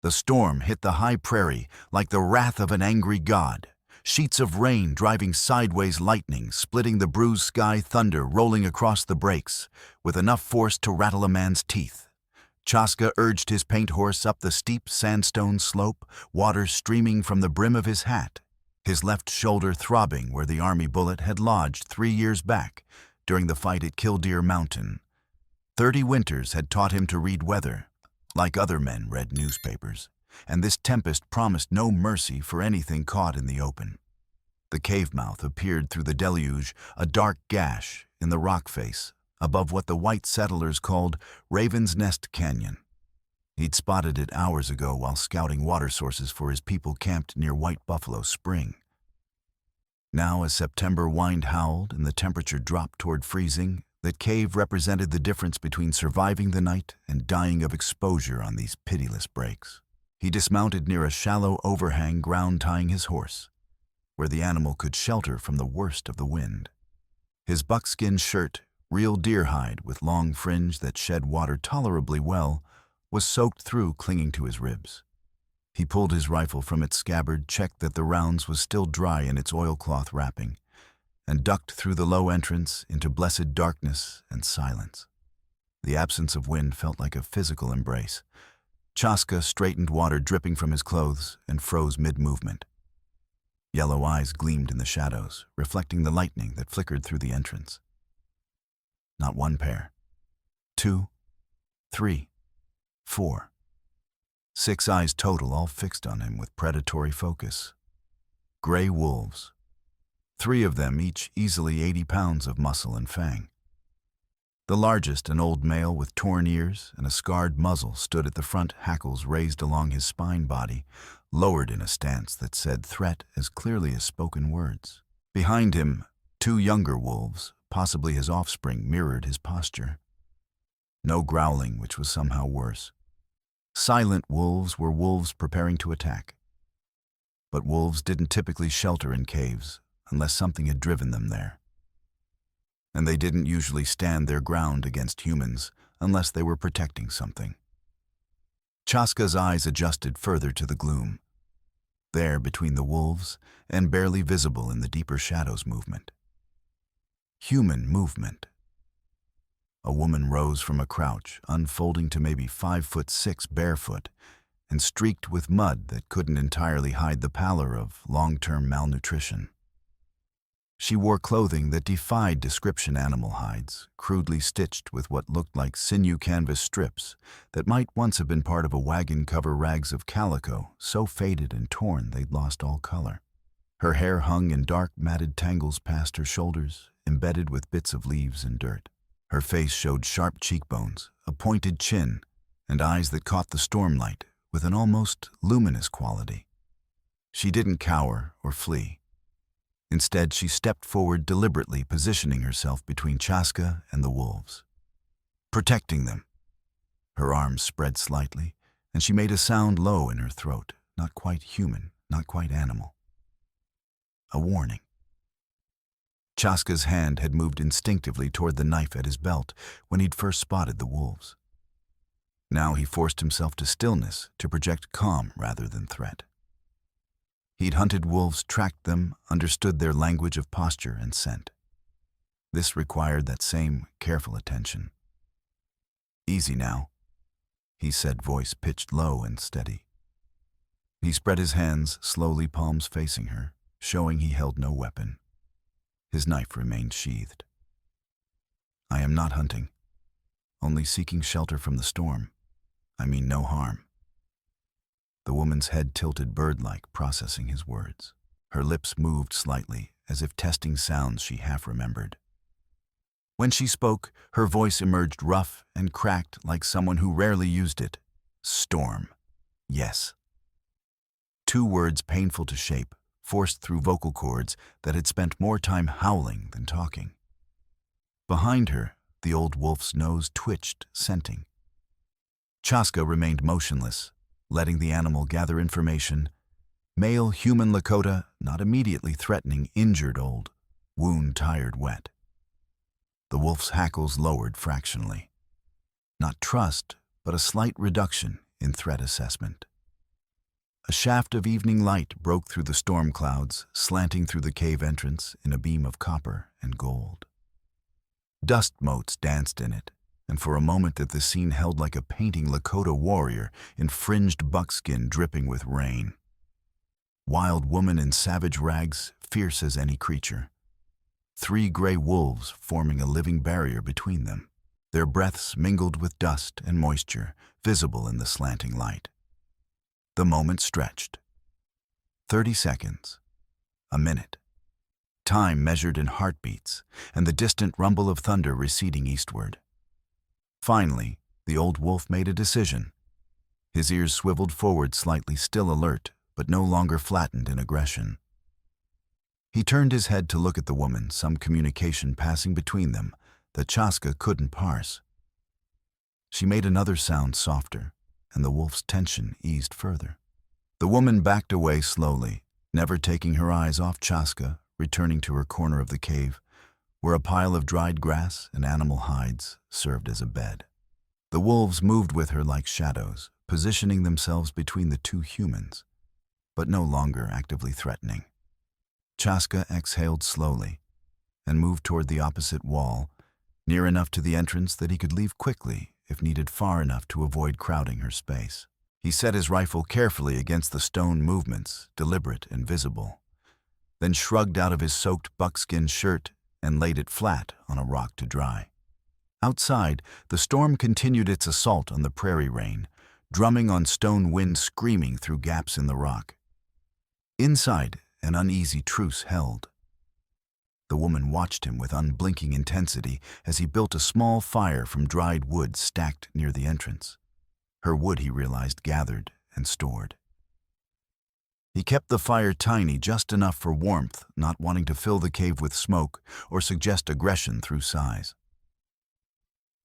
The storm hit the high prairie like the wrath of an angry god. Sheets of rain driving sideways, lightning splitting the bruised sky, thunder rolling across the breaks, with enough force to rattle a man's teeth. Chaska urged his paint horse up the steep sandstone slope, water streaming from the brim of his hat, his left shoulder throbbing where the army bullet had lodged 3 years back during the fight at Killdeer Mountain. 30 winters had taught him to read weather, like other men read newspapers, and this tempest promised no mercy for anything caught in the open. The cave mouth appeared through the deluge, a dark gash in the rock face, above what the white settlers called Raven's Nest Canyon. He'd spotted it hours ago while scouting water sources for his people camped near White Buffalo Spring. Now, as September wind howled and the temperature dropped toward freezing, that cave represented the difference between surviving the night and dying of exposure on these pitiless breaks. He dismounted near a shallow overhang, ground tying his horse, where the animal could shelter from the worst of the wind. His buckskin shirt, real deer hide with long fringe that shed water tolerably well, was soaked through, clinging to his ribs. He pulled his rifle from its scabbard, checked that the rounds was still dry in its oilcloth wrapping, and ducked through the low entrance into blessed darkness and silence. The absence of wind felt like a physical embrace. Chaska straightened, water dripping from his clothes, and froze mid-movement. Yellow eyes gleamed in the shadows, reflecting the lightning that flickered through the entrance. Not one pair. 2, 3, 4. 6 eyes total, all fixed on him with predatory focus. Gray wolves. 3 of them, each easily 80 pounds of muscle and fang. The largest, an old male with torn ears and a scarred muzzle, stood at the front, hackles raised along his spine body, lowered in a stance that said threat as clearly as spoken words. Behind him, 2 younger wolves, possibly his offspring, mirrored his posture. No growling, which was somehow worse. Silent wolves were wolves preparing to attack. But wolves didn't typically shelter in caves, unless something had driven them there. And they didn't usually stand their ground against humans unless they were protecting something. Chaska's eyes adjusted further to the gloom. There, between the wolves, and barely visible in the deeper shadows, movement. Human movement. A woman rose from a crouch, unfolding to maybe 5'6", barefoot, and streaked with mud that couldn't entirely hide the pallor of long-term malnutrition. She wore clothing that defied description: animal hides, crudely stitched with what looked like sinew canvas strips that might once have been part of a wagon cover, rags of calico, so faded and torn they'd lost all color. Her hair hung in dark, matted tangles past her shoulders, embedded with bits of leaves and dirt. Her face showed sharp cheekbones, a pointed chin, and eyes that caught the stormlight with an almost luminous quality. She didn't cower or flee. Instead, she stepped forward, deliberately positioning herself between Chaska and the wolves, protecting them. Her arms spread slightly, and she made a sound low in her throat, not quite human, not quite animal. A warning. Chaska's hand had moved instinctively toward the knife at his belt when he'd first spotted the wolves. Now he forced himself to stillness to project calm rather than threat. He'd hunted wolves, tracked them, understood their language of posture and scent. This required that same careful attention. "Easy now," he said, voice pitched low and steady. He spread his hands, slowly, palms facing her, showing he held no weapon. His knife remained sheathed. "I am not hunting, only seeking shelter from the storm. I mean no harm." The woman's head tilted bird-like, processing his words. Her lips moved slightly, as if testing sounds she half-remembered. When she spoke, her voice emerged rough and cracked like someone who rarely used it. "Storm. Yes." 2 words painful to shape, forced through vocal cords that had spent more time howling than talking. Behind her, the old wolf's nose twitched, scenting. Chaska remained motionless, letting the animal gather information. Male human Lakota, not immediately threatening, injured old, wound tired, wet. The wolf's hackles lowered fractionally. Not trust, but a slight reduction in threat assessment. A shaft of evening light broke through the storm clouds, slanting through the cave entrance in a beam of copper and gold. Dust motes danced in it, and for a moment the scene held like a painting Lakota warrior in fringed buckskin dripping with rain. Wild woman in savage rags, fierce as any creature. 3 gray wolves forming a living barrier between them. Their breaths mingled with dust and moisture, visible in the slanting light. The moment stretched. 30 seconds. A minute. Time measured in heartbeats, and the distant rumble of thunder receding eastward. Finally, the old wolf made a decision. His ears swiveled forward slightly, still alert, but no longer flattened in aggression. He turned his head to look at the woman, some communication passing between them that Chaska couldn't parse. She made another sound softer, and the wolf's tension eased further. The woman backed away slowly, never taking her eyes off Chaska, returning to her corner of the cave, where a pile of dried grass and animal hides served as a bed. The wolves moved with her like shadows, positioning themselves between the 2 humans, but no longer actively threatening. Chaska exhaled slowly and moved toward the opposite wall, near enough to the entrance that he could leave quickly if needed, far enough to avoid crowding her space. He set his rifle carefully against the stone movements, deliberate and visible, then shrugged out of his soaked buckskin shirt and laid it flat on a rock to dry. Outside, the storm continued its assault on the prairie rain, drumming on stone wind screaming through gaps in the rock. Inside, an uneasy truce held. The woman watched him with unblinking intensity as he built a small fire from dried wood stacked near the entrance. Her wood, he realized, gathered and stored. He kept the fire tiny, just enough for warmth, not wanting to fill the cave with smoke or suggest aggression through size.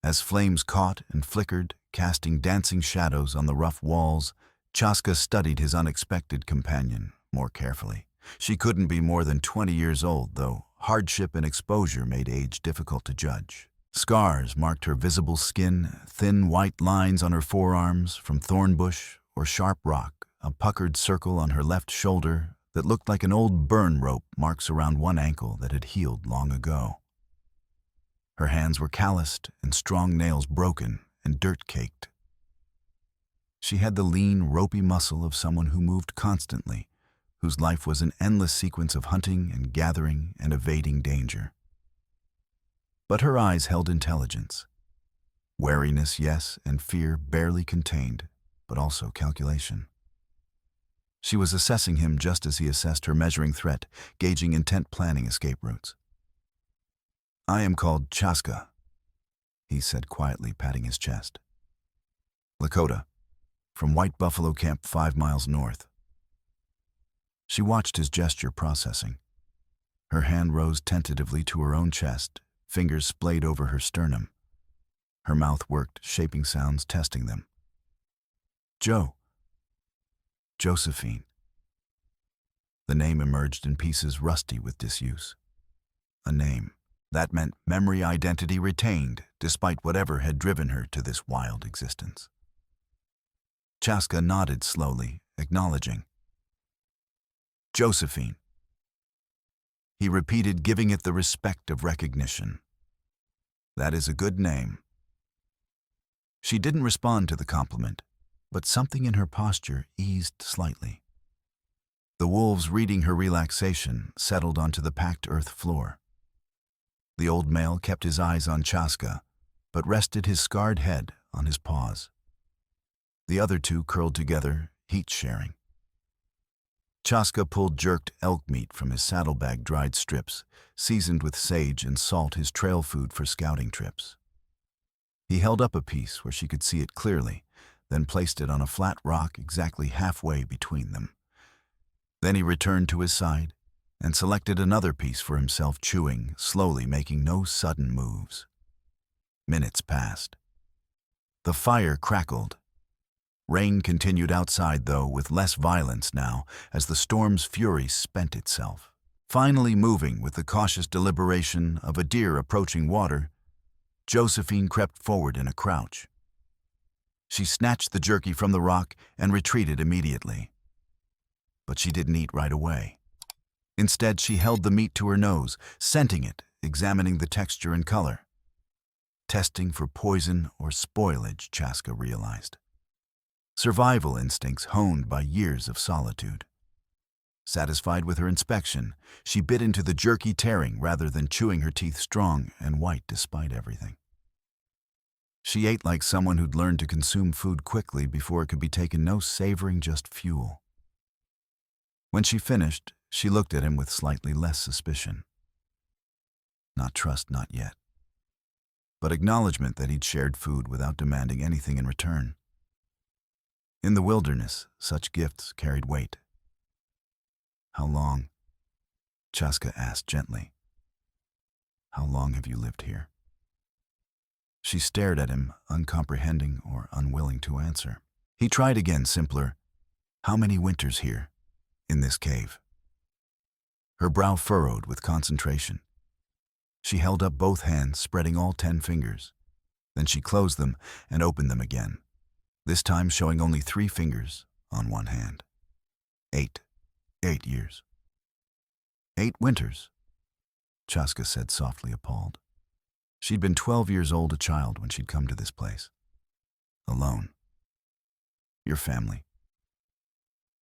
As flames caught and flickered, casting dancing shadows on the rough walls, Chaska studied his unexpected companion more carefully. She couldn't be more than 20 years old, though hardship and exposure made age difficult to judge. Scars marked her visible skin, thin white lines on her forearms from thornbush or sharp rock, a puckered circle on her left shoulder that looked like an old burn rope, marks around one ankle that had healed long ago. Her hands were calloused and strong nails broken and dirt-caked. She had the lean, ropey muscle of someone who moved constantly, whose life was an endless sequence of hunting and gathering and evading danger. But her eyes held intelligence. Wariness, yes, and fear barely contained, but also calculation. She was assessing him just as he assessed her, measuring threat, gauging intent, planning escape routes. "I am called Chaska," he said quietly, patting his chest. "Lakota, from White Buffalo Camp 5 miles north." She watched his gesture, processing. Her hand rose tentatively to her own chest, fingers splayed over her sternum. Her mouth worked, shaping sounds, testing them. Josephine. The name emerged in pieces, rusty with disuse. A name. That meant memory, identity retained, despite whatever had driven her to this wild existence. Chaska nodded slowly, acknowledging. "Josephine." He repeated, giving it the respect of recognition. "That is a good name." She didn't respond to the compliment, but something in her posture eased slightly. The wolves, reading her relaxation, settled onto the packed earth floor. The old male kept his eyes on Chaska, but rested his scarred head on his paws. The other 2 curled together, heat-sharing. Chaska pulled jerked elk meat from his saddlebag, dried strips, seasoned with sage and salt, his trail food for scouting trips. He held up a piece where she could see it clearly, then placed it on a flat rock exactly halfway between them. Then he returned to his side and selected another piece for himself, chewing, slowly, making no sudden moves. Minutes passed. The fire crackled. Rain continued outside, though, with less violence now, as the storm's fury spent itself. Finally moving with the cautious deliberation of a deer approaching water, Josephine crept forward in a crouch. She snatched the jerky from the rock and retreated immediately. but she didn't eat right away. Instead, she held the meat to her nose, scenting it, examining the texture and color. Testing for poison or spoilage, Chaska realized. Survival instincts honed by years of solitude. Satisfied with her inspection, she bit into the jerky tearing rather than chewing her teeth strong and white despite everything. She ate like someone who'd learned to consume food quickly before it could be taken, no savoring, just fuel. When she finished, she looked at him with slightly less suspicion. Not trust, not yet, but acknowledgement that he'd shared food without demanding anything in return. In the wilderness, such gifts carried weight. "How long?" Chaska asked gently. "How long have you lived here?" She stared at him, uncomprehending or unwilling to answer. He tried again, simpler. "How many winters here, in this cave?" Her brow furrowed with concentration. She held up both hands, spreading all 10 fingers. Then she closed them and opened them again, this time showing only 3 fingers on one hand. 8 years. 8 winters, Chaska said softly, appalled. She'd been 12 years old, a child, when she'd come to this place. Alone. Your family.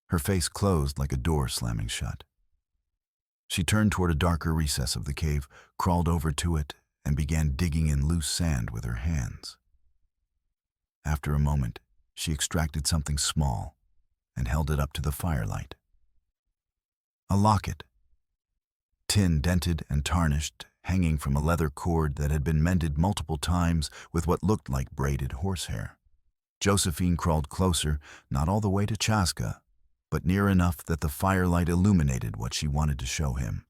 Her face closed like a door slamming shut. She turned toward a darker recess of the cave, crawled over to it, and began digging in loose sand with her hands. After a moment, she extracted something small and held it up to the firelight. A locket. Tin, dented and tarnished, hanging from a leather cord that had been mended multiple times with what looked like braided horsehair. Josephine crawled closer, not all the way to Chaska, but near enough that the firelight illuminated what she wanted to show him.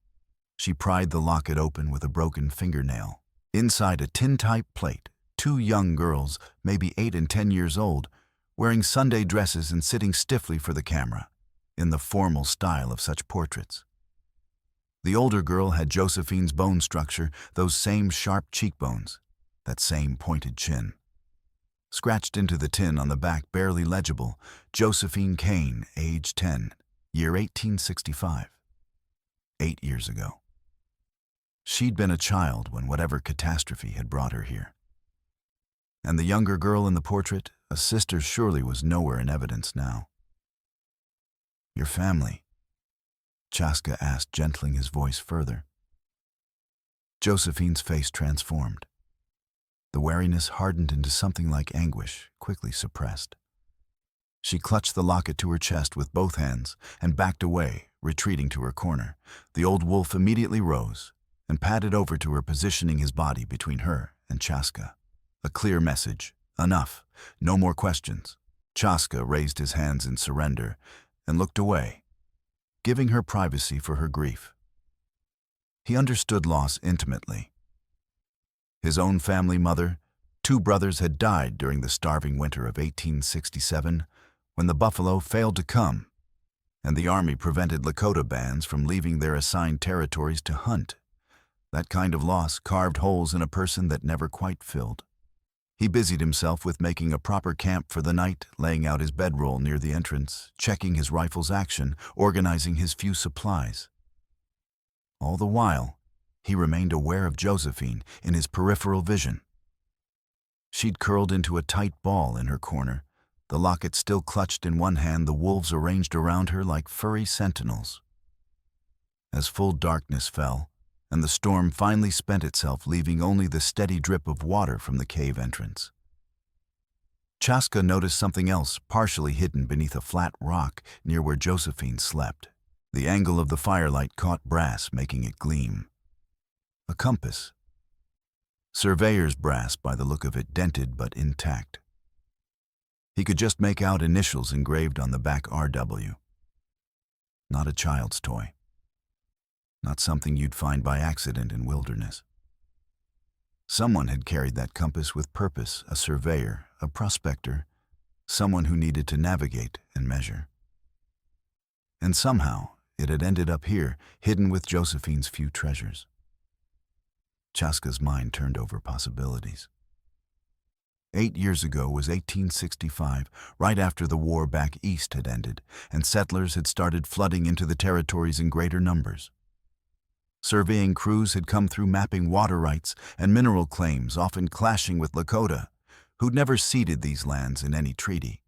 She pried the locket open with a broken fingernail. Inside a tin-type plate, 2 young girls, maybe 8 and 10 years old, wearing Sunday dresses and sitting stiffly for the camera, in the formal style of such portraits. The older girl had Josephine's bone structure, those same sharp cheekbones, that same pointed chin. Scratched into the tin on the back, barely legible, Josephine Kane, age 10, year 1865. 8 years ago. She'd been a child when whatever catastrophe had brought her here. And the younger girl in the portrait, a sister, surely was nowhere in evidence now. "Your family?" Chaska asked, gentling his voice further. Josephine's face transformed. The wariness hardened into something like anguish, quickly suppressed. She clutched the locket to her chest with both hands and backed away, retreating to her corner. The old wolf immediately rose and padded over to her, positioning his body between her and Chaska. A clear message. Enough. No more questions. Chaska raised his hands in surrender and looked away, giving her privacy for her grief. He understood loss intimately. His own family mother, 2 brothers had died during the starving winter of 1867 when the buffalo failed to come, and the army prevented Lakota bands from leaving their assigned territories to hunt. That kind of loss carved holes in a person that never quite filled. He busied himself with making a proper camp for the night, laying out his bedroll near the entrance, checking his rifle's action, organizing his few supplies. All the while, he remained aware of Josephine in his peripheral vision. She'd curled into a tight ball in her corner, the locket still clutched in one hand, the wolves arranged around her like furry sentinels. As full darkness fell, and the storm finally spent itself, leaving only the steady drip of water from the cave entrance, Chaska noticed something else partially hidden beneath a flat rock near where Josephine slept. The angle of the firelight caught brass, making it gleam. A compass. Surveyor's brass by the look of it, dented but intact. He could just make out initials engraved on the back, RW. Not a child's toy. Not something you'd find by accident in wilderness. Someone had carried that compass with purpose, a surveyor, a prospector, someone who needed to navigate and measure. And somehow it had ended up here, hidden with Josephine's few treasures. Chaska's mind turned over possibilities. 8 years ago was 1865, right after the war back east had ended, and settlers had started flooding into the territories in greater numbers. Surveying crews had come through mapping water rights and mineral claims, often clashing with Lakota, who'd never ceded these lands in any treaty.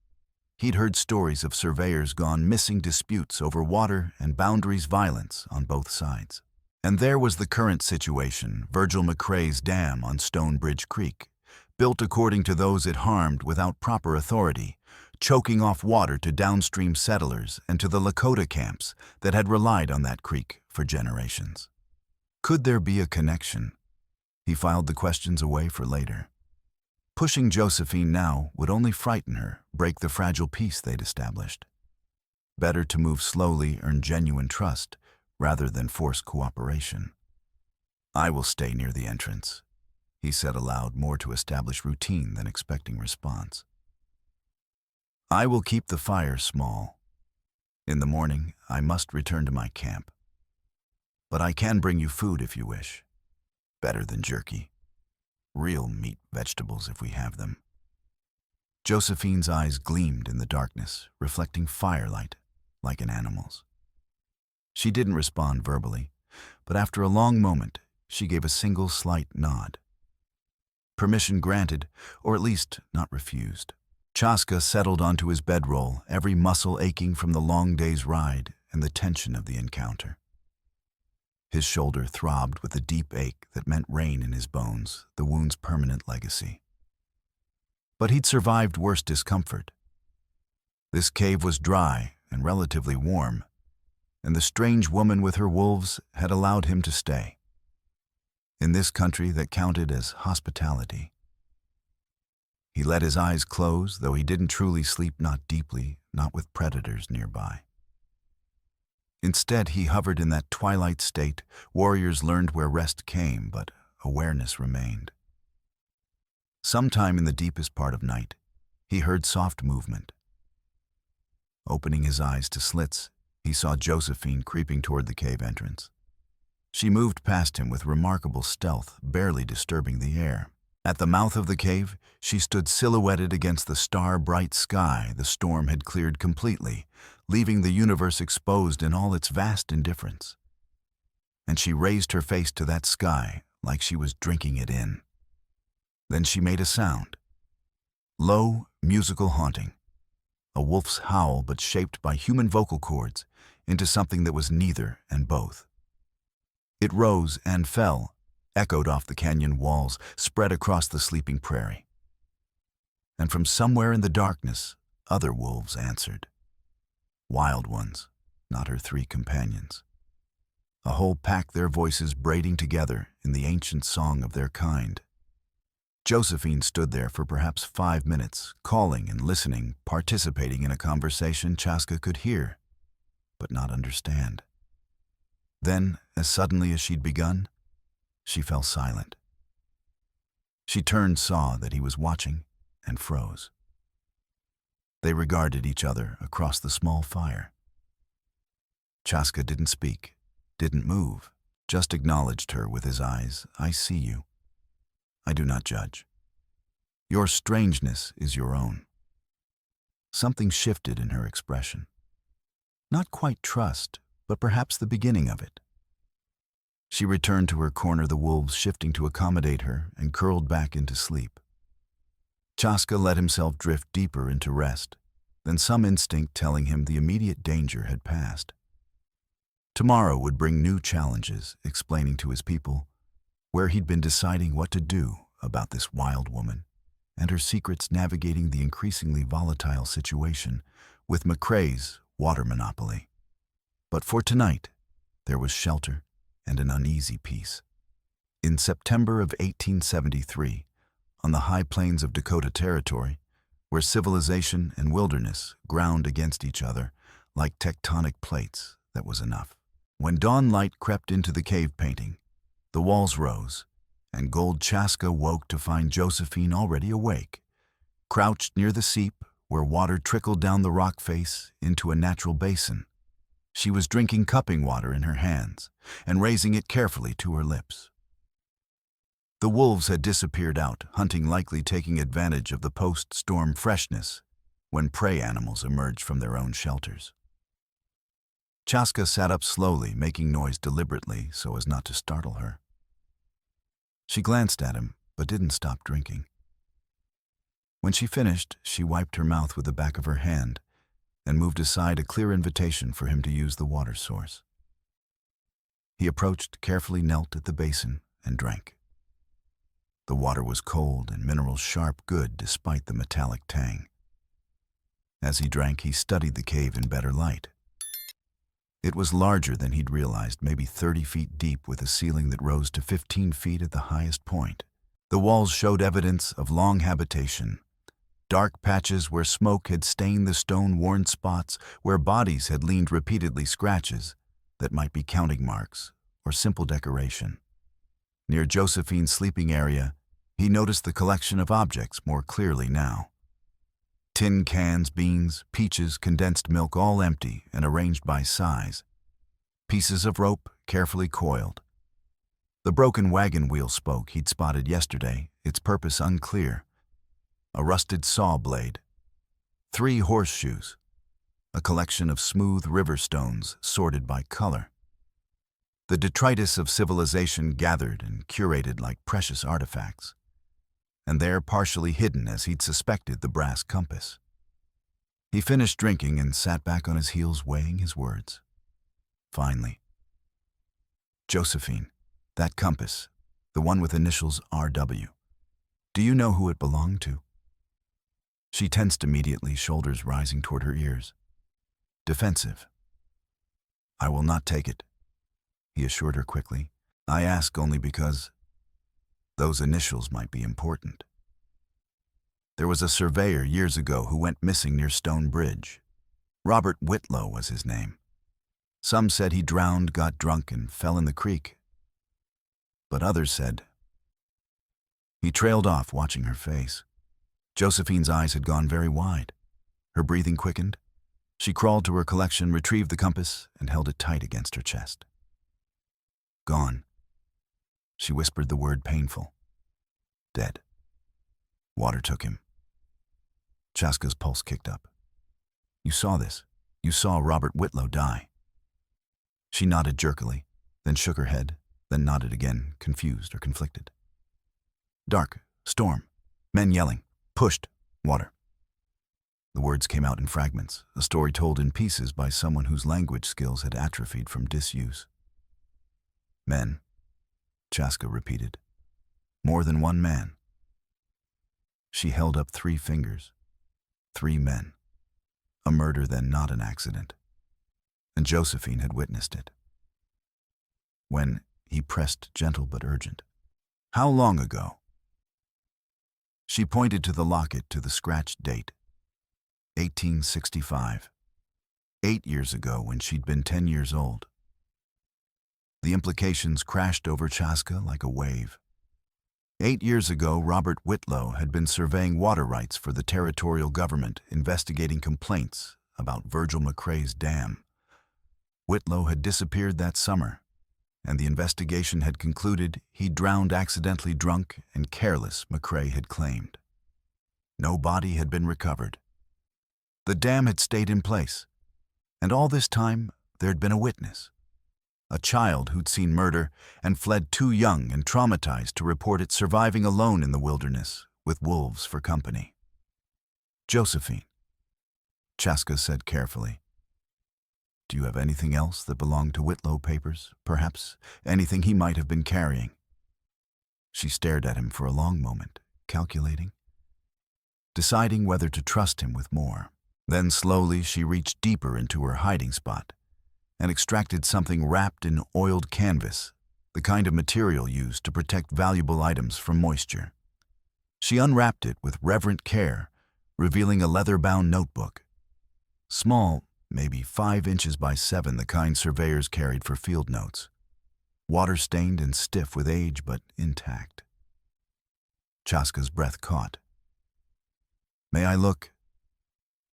He'd heard stories of surveyors gone missing, disputes over water and boundaries, violence on both sides. And there was the current situation, Virgil McCrae's dam on Stonebridge Creek, built according to those it harmed without proper authority, choking off water to downstream settlers and to the Lakota camps that had relied on that creek for generations. Could there be a connection? He filed the questions away for later. Pushing Josephine now would only frighten her, break the fragile peace they'd established. Better to move slowly, earn genuine trust, rather than force cooperation. "I will stay near the entrance," he said aloud, more to establish routine than expecting response. "I will keep the fire small. In the morning, I must return to my camp. But I can bring you food if you wish. Better than jerky. Real meat, vegetables if we have them." Josephine's eyes gleamed in the darkness, reflecting firelight, like an animal's. She didn't respond verbally, but after a long moment, she gave a single slight nod. Permission granted, or at least not refused. Chaska settled onto his bedroll, every muscle aching from the long day's ride and the tension of the encounter. His shoulder throbbed with a deep ache that meant rain in his bones, the wound's permanent legacy. But he'd survived worse discomfort. This cave was dry and relatively warm, and the strange woman with her wolves had allowed him to stay. In this country that counted as hospitality. He let his eyes close, though he didn't truly sleep, not deeply, not with predators nearby. Instead, he hovered in that twilight state. Warriors learned where rest came, but awareness remained. Sometime in the deepest part of night, he heard soft movement. Opening his eyes to slits, he saw Josephine creeping toward the cave entrance. She moved past him with remarkable stealth, barely disturbing the air. At the mouth of the cave, she stood silhouetted against the star-bright sky. The storm had cleared completely, leaving the universe exposed in all its vast indifference. And she raised her face to that sky like she was drinking it in. Then she made a sound. Low, musical, haunting. A wolf's howl, but shaped by human vocal cords into something that was neither and both. It rose and fell, echoed off the canyon walls, spread across the sleeping prairie. And from somewhere in the darkness, other wolves answered. Wild ones, not her three companions. A whole pack, their voices braiding together in the ancient song of their kind. Josephine stood there for perhaps 5 minutes, calling and listening, participating in a conversation Chaska could hear, but not understand. Then, as suddenly as she'd begun, she fell silent. She turned, saw that he was watching, and froze. They regarded each other across the small fire. Chaska didn't speak, didn't move, just acknowledged her with his eyes. "I see you. I do not judge. Your strangeness is your own." Something shifted in her expression. Not quite trust, but perhaps the beginning of it. She returned to her corner, the wolves shifting to accommodate her, and curled back into sleep. Chaska let himself drift deeper into rest, then some instinct telling him the immediate danger had passed. Tomorrow would bring new challenges, explaining to his people where he'd been deciding what to do about this wild woman and her secrets, navigating the increasingly volatile situation with McCrae's water monopoly. But for tonight, there was shelter and an uneasy peace. In September of 1873, on the high plains of Dakota Territory, where civilization and wilderness ground against each other like tectonic plates, that was enough. When dawn light crept into the cave painting, the walls rose, and Gold Chaska woke to find Josephine already awake, crouched near the seep where water trickled down the rock face into a natural basin. She was drinking cupping water in her hands and raising it carefully to her lips. The wolves had disappeared out, hunting likely taking advantage of the post-storm freshness when prey animals emerged from their own shelters. Chaska sat up slowly, making noise deliberately so as not to startle her. She glanced at him, but didn't stop drinking. When she finished, she wiped her mouth with the back of her hand and moved aside, a clear invitation for him to use the water source. He approached, carefully knelt at the basin, and drank. The water was cold and minerals sharp good despite the metallic tang. As he drank, he studied the cave in better light. It was larger than he'd realized, maybe 30 feet deep, with a ceiling that rose to 15 feet at the highest point. The walls showed evidence of long habitation. Dark patches where smoke had stained the stone-worn spots, where bodies had leaned repeatedly, scratches that might be counting marks or simple decoration. Near Josephine's sleeping area, he noticed the collection of objects more clearly now. Tin cans, beans, peaches, condensed milk, all empty and arranged by size. Pieces of rope carefully coiled. The broken wagon wheel spoke he'd spotted yesterday, its purpose unclear. A rusted saw blade. 3 horseshoes. A collection of smooth river stones sorted by color. The detritus of civilization gathered and curated like precious artifacts. And there, partially hidden as he'd suspected, the brass compass. He finished drinking and sat back on his heels, weighing his words. Finally, Josephine, that compass, the one with initials RW. Do you know who it belonged to? She tensed immediately, shoulders rising toward her ears. Defensive. I will not take it, he assured her quickly. I ask only because those initials might be important. There was a surveyor years ago who went missing near Stone Bridge. Robert Whitlow was his name. Some said he drowned, got drunk, and fell in the creek. But others said... He trailed off, watching her face. Josephine's eyes had gone very wide. Her breathing quickened. She crawled to her collection, retrieved the compass, and held it tight against her chest. Gone. She whispered the word, painful. Dead. Water took him. Chaska's pulse kicked up. You saw this. You saw Robert Whitlow die. She nodded jerkily, then shook her head, then nodded again, confused or conflicted. Dark, storm, men yelling, pushed, water. The words came out in fragments, a story told in pieces by someone whose language skills had atrophied from disuse. Men, Chaska repeated. More than one man. She held up 3 fingers. 3 men. A murder then, not an accident. And Josephine had witnessed it. When he pressed, gentle but urgent. How long ago? She pointed to the locket, to the scratched date. 1865. 8 years ago, when she'd been 10 years old. The implications crashed over Chaska like a wave. 8 years ago, Robert Whitlow had been surveying water rights for the territorial government, investigating complaints about Virgil McCrae's dam. Whitlow had disappeared that summer, and the investigation had concluded he drowned accidentally, drunk and careless, McCrae had claimed. No body had been recovered. The dam had stayed in place, and all this time there had been a witness. A child who'd seen murder and fled too young and traumatized to report it, surviving alone in the wilderness with wolves for company. Josephine, Chaska said carefully. Do you have anything else that belonged to Whitlow papers, perhaps? Anything he might have been carrying? She stared at him for a long moment, calculating, deciding whether to trust him with more. Then slowly she reached deeper into her hiding spot and extracted something wrapped in oiled canvas, the kind of material used to protect valuable items from moisture. She unwrapped it with reverent care, revealing a leather-bound notebook. Small, maybe 5 inches by 7, the kind surveyors carried for field notes. Water-stained and stiff with age, but intact. Chaska's breath caught. May I look?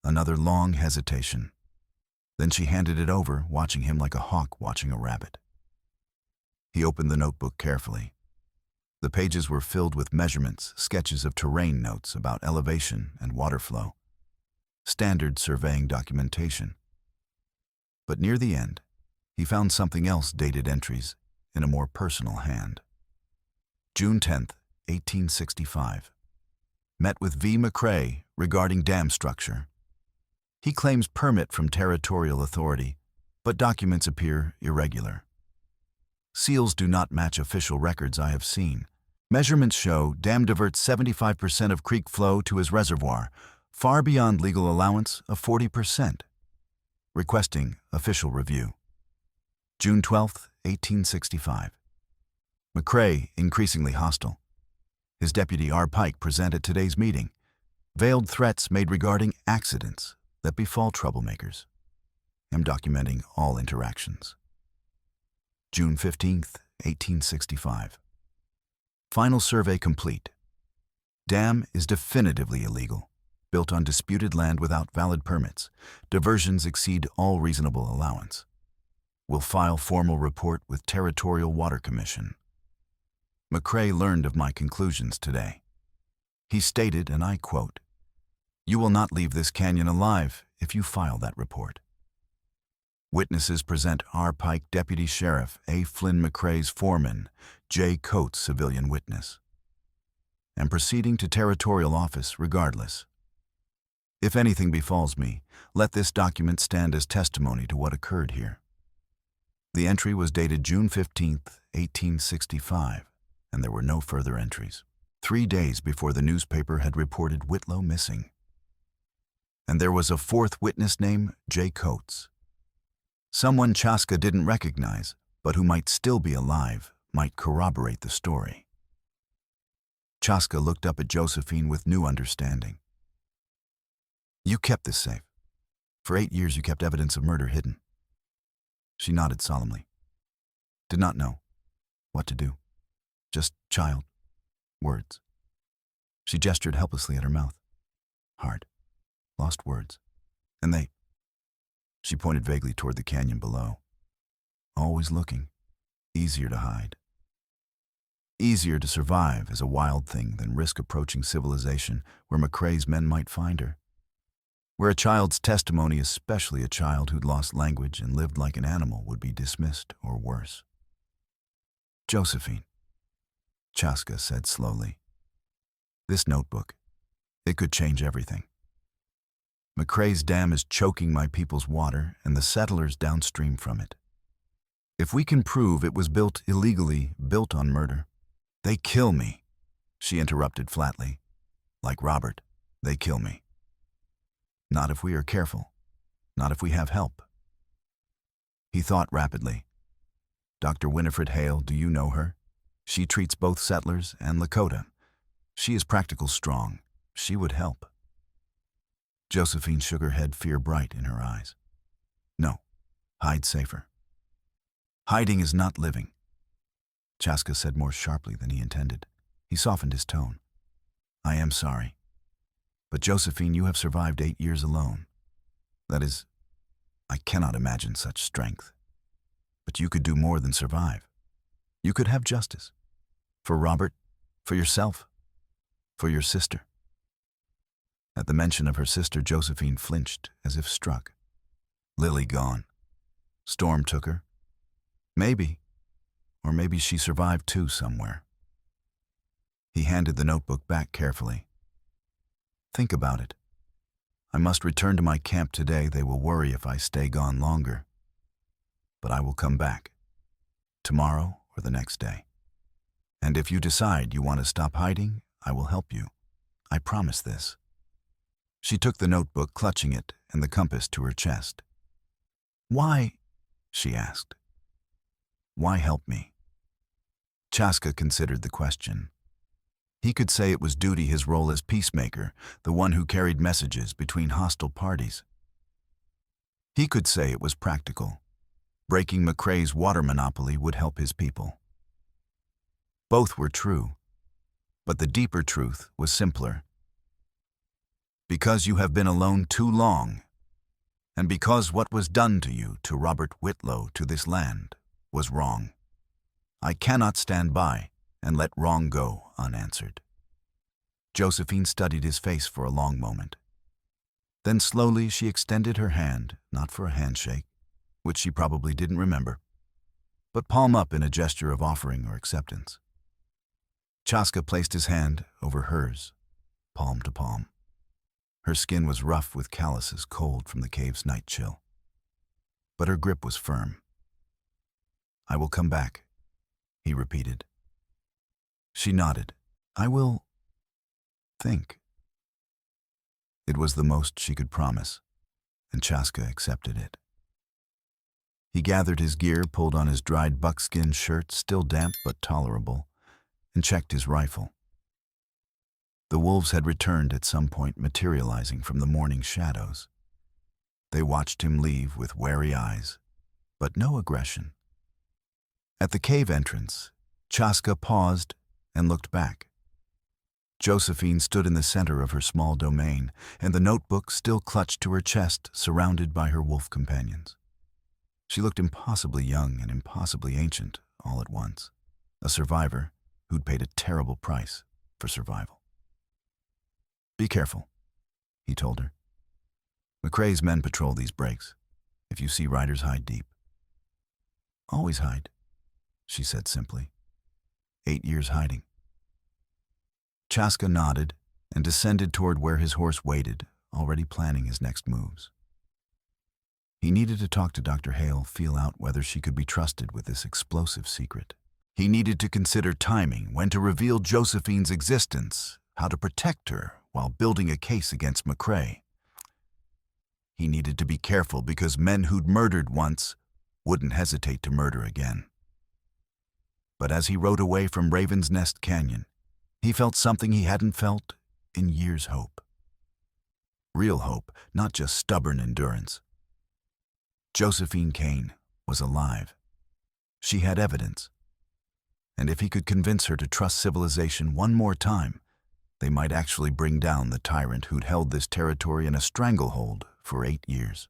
Another long hesitation. Then she handed it over, watching him like a hawk watching a rabbit. He opened the notebook carefully. The pages were filled with measurements, sketches of terrain notes about elevation and water flow. Standard surveying documentation. But near the end, he found something else: dated entries in a more personal hand. June 10th, 1865. Met with V. McCrae regarding dam structure. He claims permit from territorial authority, but documents appear irregular. Seals do not match official records I have seen. Measurements show dam diverts 75% of creek flow to his reservoir, far beyond legal allowance of 40%. Requesting official review. June 12th, 1865. McCrae increasingly hostile. His deputy R. Pike present at today's meeting. Veiled threats made regarding accidents that befall troublemakers. Am documenting all interactions. June 15th, 1865. Final survey complete. Dam is definitively illegal. Built on disputed land without valid permits. Diversions exceed all reasonable allowance. Will file formal report with Territorial Water Commission. McCrae learned of my conclusions today. He stated, and I quote, "You will not leave this canyon alive if you file that report." Witnesses present R. Pike, Deputy Sheriff A. Flynn McCrae's foreman, J. Coates, civilian witness. Am proceeding to Territorial Office regardless. If anything befalls me, let this document stand as testimony to what occurred here. The entry was dated June 15th, 1865, and there were no further entries. 3 days before the newspaper had reported Whitlow missing. And there was a fourth witness named J. Coates. Someone Chaska didn't recognize, but who might still be alive, might corroborate the story. Chaska looked up at Josephine with new understanding. "You kept this safe. For 8 years you kept evidence of murder hidden." She nodded solemnly. Did not know what to do. Just child. Words. She gestured helplessly at her mouth. Hard. Lost words. And they... She pointed vaguely toward the canyon below. Always looking. Easier to hide. Easier to survive as a wild thing than risk approaching civilization where McCrae's men might find her. Where a child's testimony, especially a child who'd lost language and lived like an animal, would be dismissed or worse. "Josephine," Chaska said slowly. "This notebook, it could change everything. McCrae's dam is choking my people's water and the settlers downstream from it. If we can prove it was built illegally, built on murder, they kill me," she interrupted flatly. "Like Robert, they kill me. Not if we are careful. Not if we have help." He thought rapidly. "Dr. Winifred Hale, do you know her? She treats both settlers and Lakota. She is practical strong. She would help." Josephine shook her head, fear bright in her eyes. "No, hide safer." "Hiding is not living," Chaska said more sharply than he intended. He softened his tone. "I am sorry. But Josephine, you have survived 8 years alone. That is, I cannot imagine such strength. But you could do more than survive. You could have justice. For Robert, for yourself, for your sister." At the mention of her sister, Josephine flinched as if struck. Lily gone. Storm took her. Maybe, or maybe she survived too somewhere. He handed the notebook back carefully. "Think about it. I must return to my camp today. They will worry if I stay gone longer. But I will come back. Tomorrow or the next day. And if you decide you want to stop hiding, I will help you. I promise this." She took the notebook, clutching it, and the compass to her chest. "Why?" she asked. "Why help me?" Chaska considered the question. He could say it was duty, his role as peacemaker, the one who carried messages between hostile parties. He could say it was practical. Breaking McCrae's water monopoly would help his people. Both were true, but the deeper truth was simpler. Because you have been alone too long, and because what was done to you, to Robert Whitlow, to this land, was wrong. I cannot stand by and let wrong go unanswered. Josephine studied his face for a long moment. Then slowly she extended her hand, not for a handshake, which she probably didn't remember, but palm up in a gesture of offering or acceptance. Chaska placed his hand over hers, palm to palm. Her skin was rough with calluses cold from the cave's night chill, but her grip was firm. "I will come back," he repeated. She nodded. "I will think." It was the most she could promise, and Chaska accepted it. He gathered his gear, pulled on his dried buckskin shirt, still damp but tolerable, and checked his rifle. The wolves had returned at some point, materializing from the morning shadows. They watched him leave with wary eyes, but no aggression. At the cave entrance, Chaska paused and looked back. Josephine stood in the center of her small domain, and the notebook still clutched to her chest, surrounded by her wolf companions. She looked impossibly young and impossibly ancient all at once, a survivor who'd paid a terrible price for survival. "Be careful," he told her. "McCrae's men patrol these breaks. If you see riders, hide deep." "Always hide," she said simply. 8 years hiding. Chaska nodded and descended toward where his horse waited, already planning his next moves. He needed to talk to Dr. Hale, feel out whether she could be trusted with this explosive secret. He needed to consider timing, when to reveal Josephine's existence, how to protect her while building a case against McCrae. He needed to be careful because men who'd murdered once wouldn't hesitate to murder again. But as he rode away from Raven's Nest Canyon, he felt something he hadn't felt in years: hope. Real hope, not just stubborn endurance. Josephine Kane was alive. She had evidence. And if he could convince her to trust civilization one more time, they might actually bring down the tyrant who'd held this territory in a stranglehold for 8 years.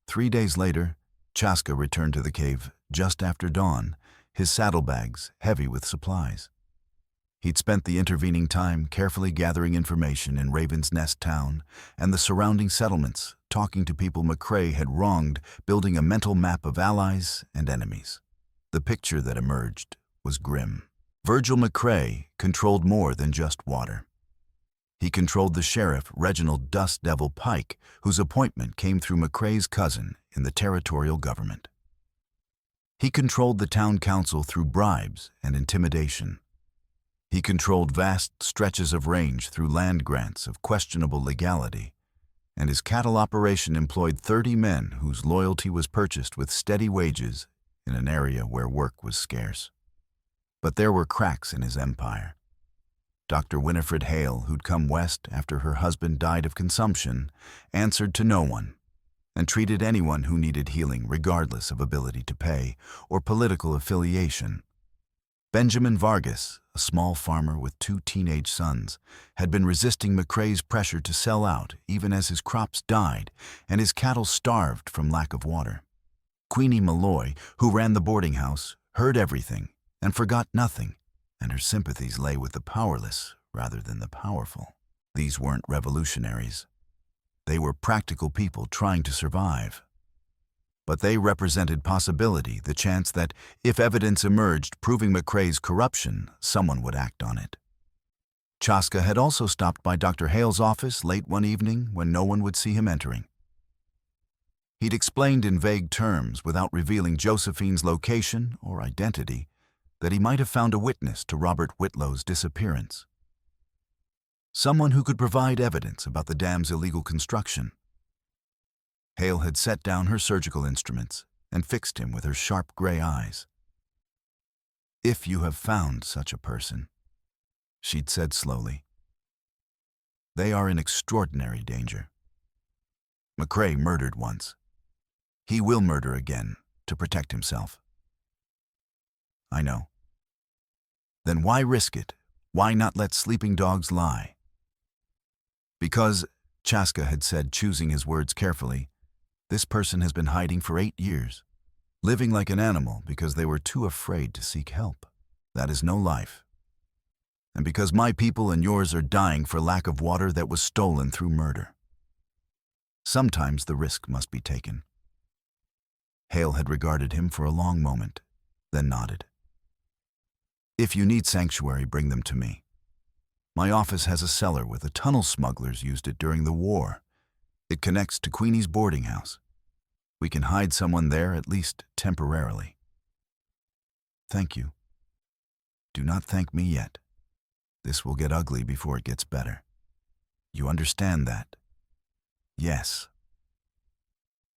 3 days later, Chaska returned to the cave just after dawn, his saddlebags heavy with supplies. He'd spent the intervening time carefully gathering information in Raven's Nest Town and the surrounding settlements, talking to people McCrae had wronged, building a mental map of allies and enemies. The picture that emerged was grim. Virgil McCrae controlled more than just water. He controlled the sheriff, Reginald Dust Devil Pike, whose appointment came through McCrae's cousin in the territorial government. He controlled the town council through bribes and intimidation. He controlled vast stretches of range through land grants of questionable legality, and his cattle operation employed 30 men whose loyalty was purchased with steady wages in an area where work was scarce. But there were cracks in his empire. Dr. Winifred Hale, who'd come west after her husband died of consumption, answered to no one and treated anyone who needed healing regardless of ability to pay or political affiliation. Benjamin Vargas, a small farmer with 2 teenage sons, had been resisting McCrae's pressure to sell out even as his crops died and his cattle starved from lack of water. Queenie Malloy, who ran the boarding house, heard everything and forgot nothing, and her sympathies lay with the powerless rather than the powerful. These weren't revolutionaries. They were practical people trying to survive. But they represented possibility, the chance that, if evidence emerged proving McCrae's corruption, someone would act on it. Chaska had also stopped by Dr. Hale's office late one evening when no one would see him entering. He'd explained in vague terms, without revealing Josephine's location or identity, that he might have found a witness to Robert Whitlow's disappearance. Someone who could provide evidence about the dam's illegal construction. Hale had set down her surgical instruments and fixed him with her sharp gray eyes. "If you have found such a person," she'd said slowly, "they are in extraordinary danger. McCrae murdered once. He will murder again to protect himself." "I know." "Then why risk it? Why not let sleeping dogs lie?" "Because," Chaska had said, choosing his words carefully, "this person has been hiding for 8 years, living like an animal because they were too afraid to seek help. That is no life. and because my people and yours are dying for lack of water that was stolen through murder. Sometimes the risk must be taken. Hale had regarded him for a long moment, then nodded. If you need sanctuary, bring them to me. My office has a cellar where the tunnel smugglers used it during the war. It connects to Queenie's boarding house. We can hide someone there, at least temporarily. Thank you. Do not thank me yet. This will get ugly before it gets better. You understand that? Yes.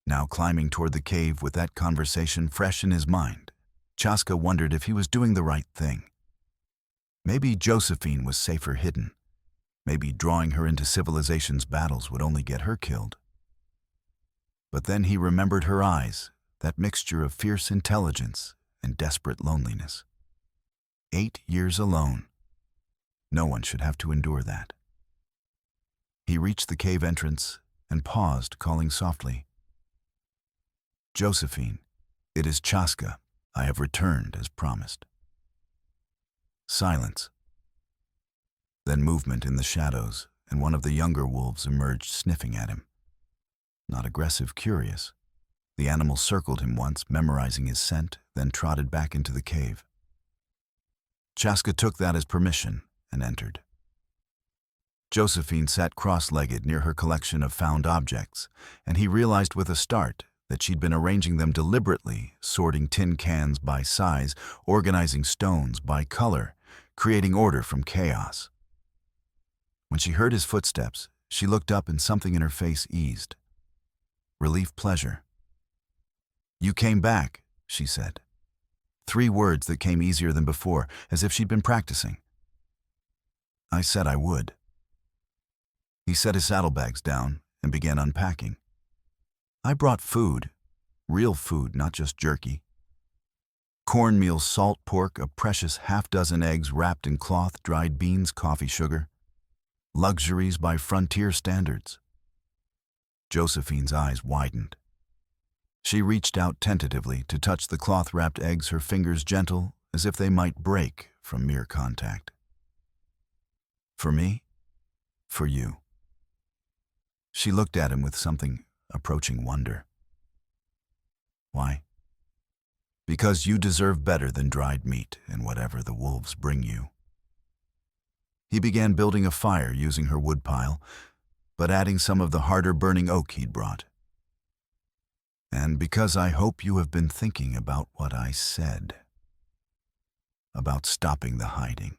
Now climbing toward the cave with that conversation fresh in his mind, Chaska wondered if he was doing the right thing. Maybe Josephine was safer hidden. Maybe drawing her into civilization's battles would only get her killed. But then he remembered her eyes, that mixture of fierce intelligence and desperate loneliness. 8 years alone. No one should have to endure that. He reached the cave entrance and paused, calling softly, Josephine, it is Chaska. I have returned as promised. Silence. Then movement in the shadows, and one of the younger wolves emerged, sniffing at him. Not aggressive, curious. The animal circled him once, memorizing his scent, then trotted back into the cave. Chaska took that as permission and entered. Josephine sat cross-legged near her collection of found objects, and he realized with a start that she'd been arranging them deliberately, sorting tin cans by size, organizing stones by color, creating order from chaos. When she heard his footsteps, she looked up and something in her face eased. Relief, pleasure. You came back, she said. 3 words that came easier than before, as if she'd been practicing. I said I would. He set his saddlebags down and began unpacking. I brought food, real food, not just jerky. Cornmeal, salt pork, a precious half-dozen eggs wrapped in cloth, dried beans, coffee, sugar. Luxuries by frontier standards. Josephine's eyes widened. She reached out tentatively to touch the cloth-wrapped eggs, her fingers gentle, as if they might break from mere contact. For me? For you. She looked at him with something approaching wonder. Why? Because you deserve better than dried meat and whatever the wolves bring you. He began building a fire using her woodpile, but adding some of the harder-burning oak he'd brought. And because I hope you have been thinking about what I said. About stopping the hiding.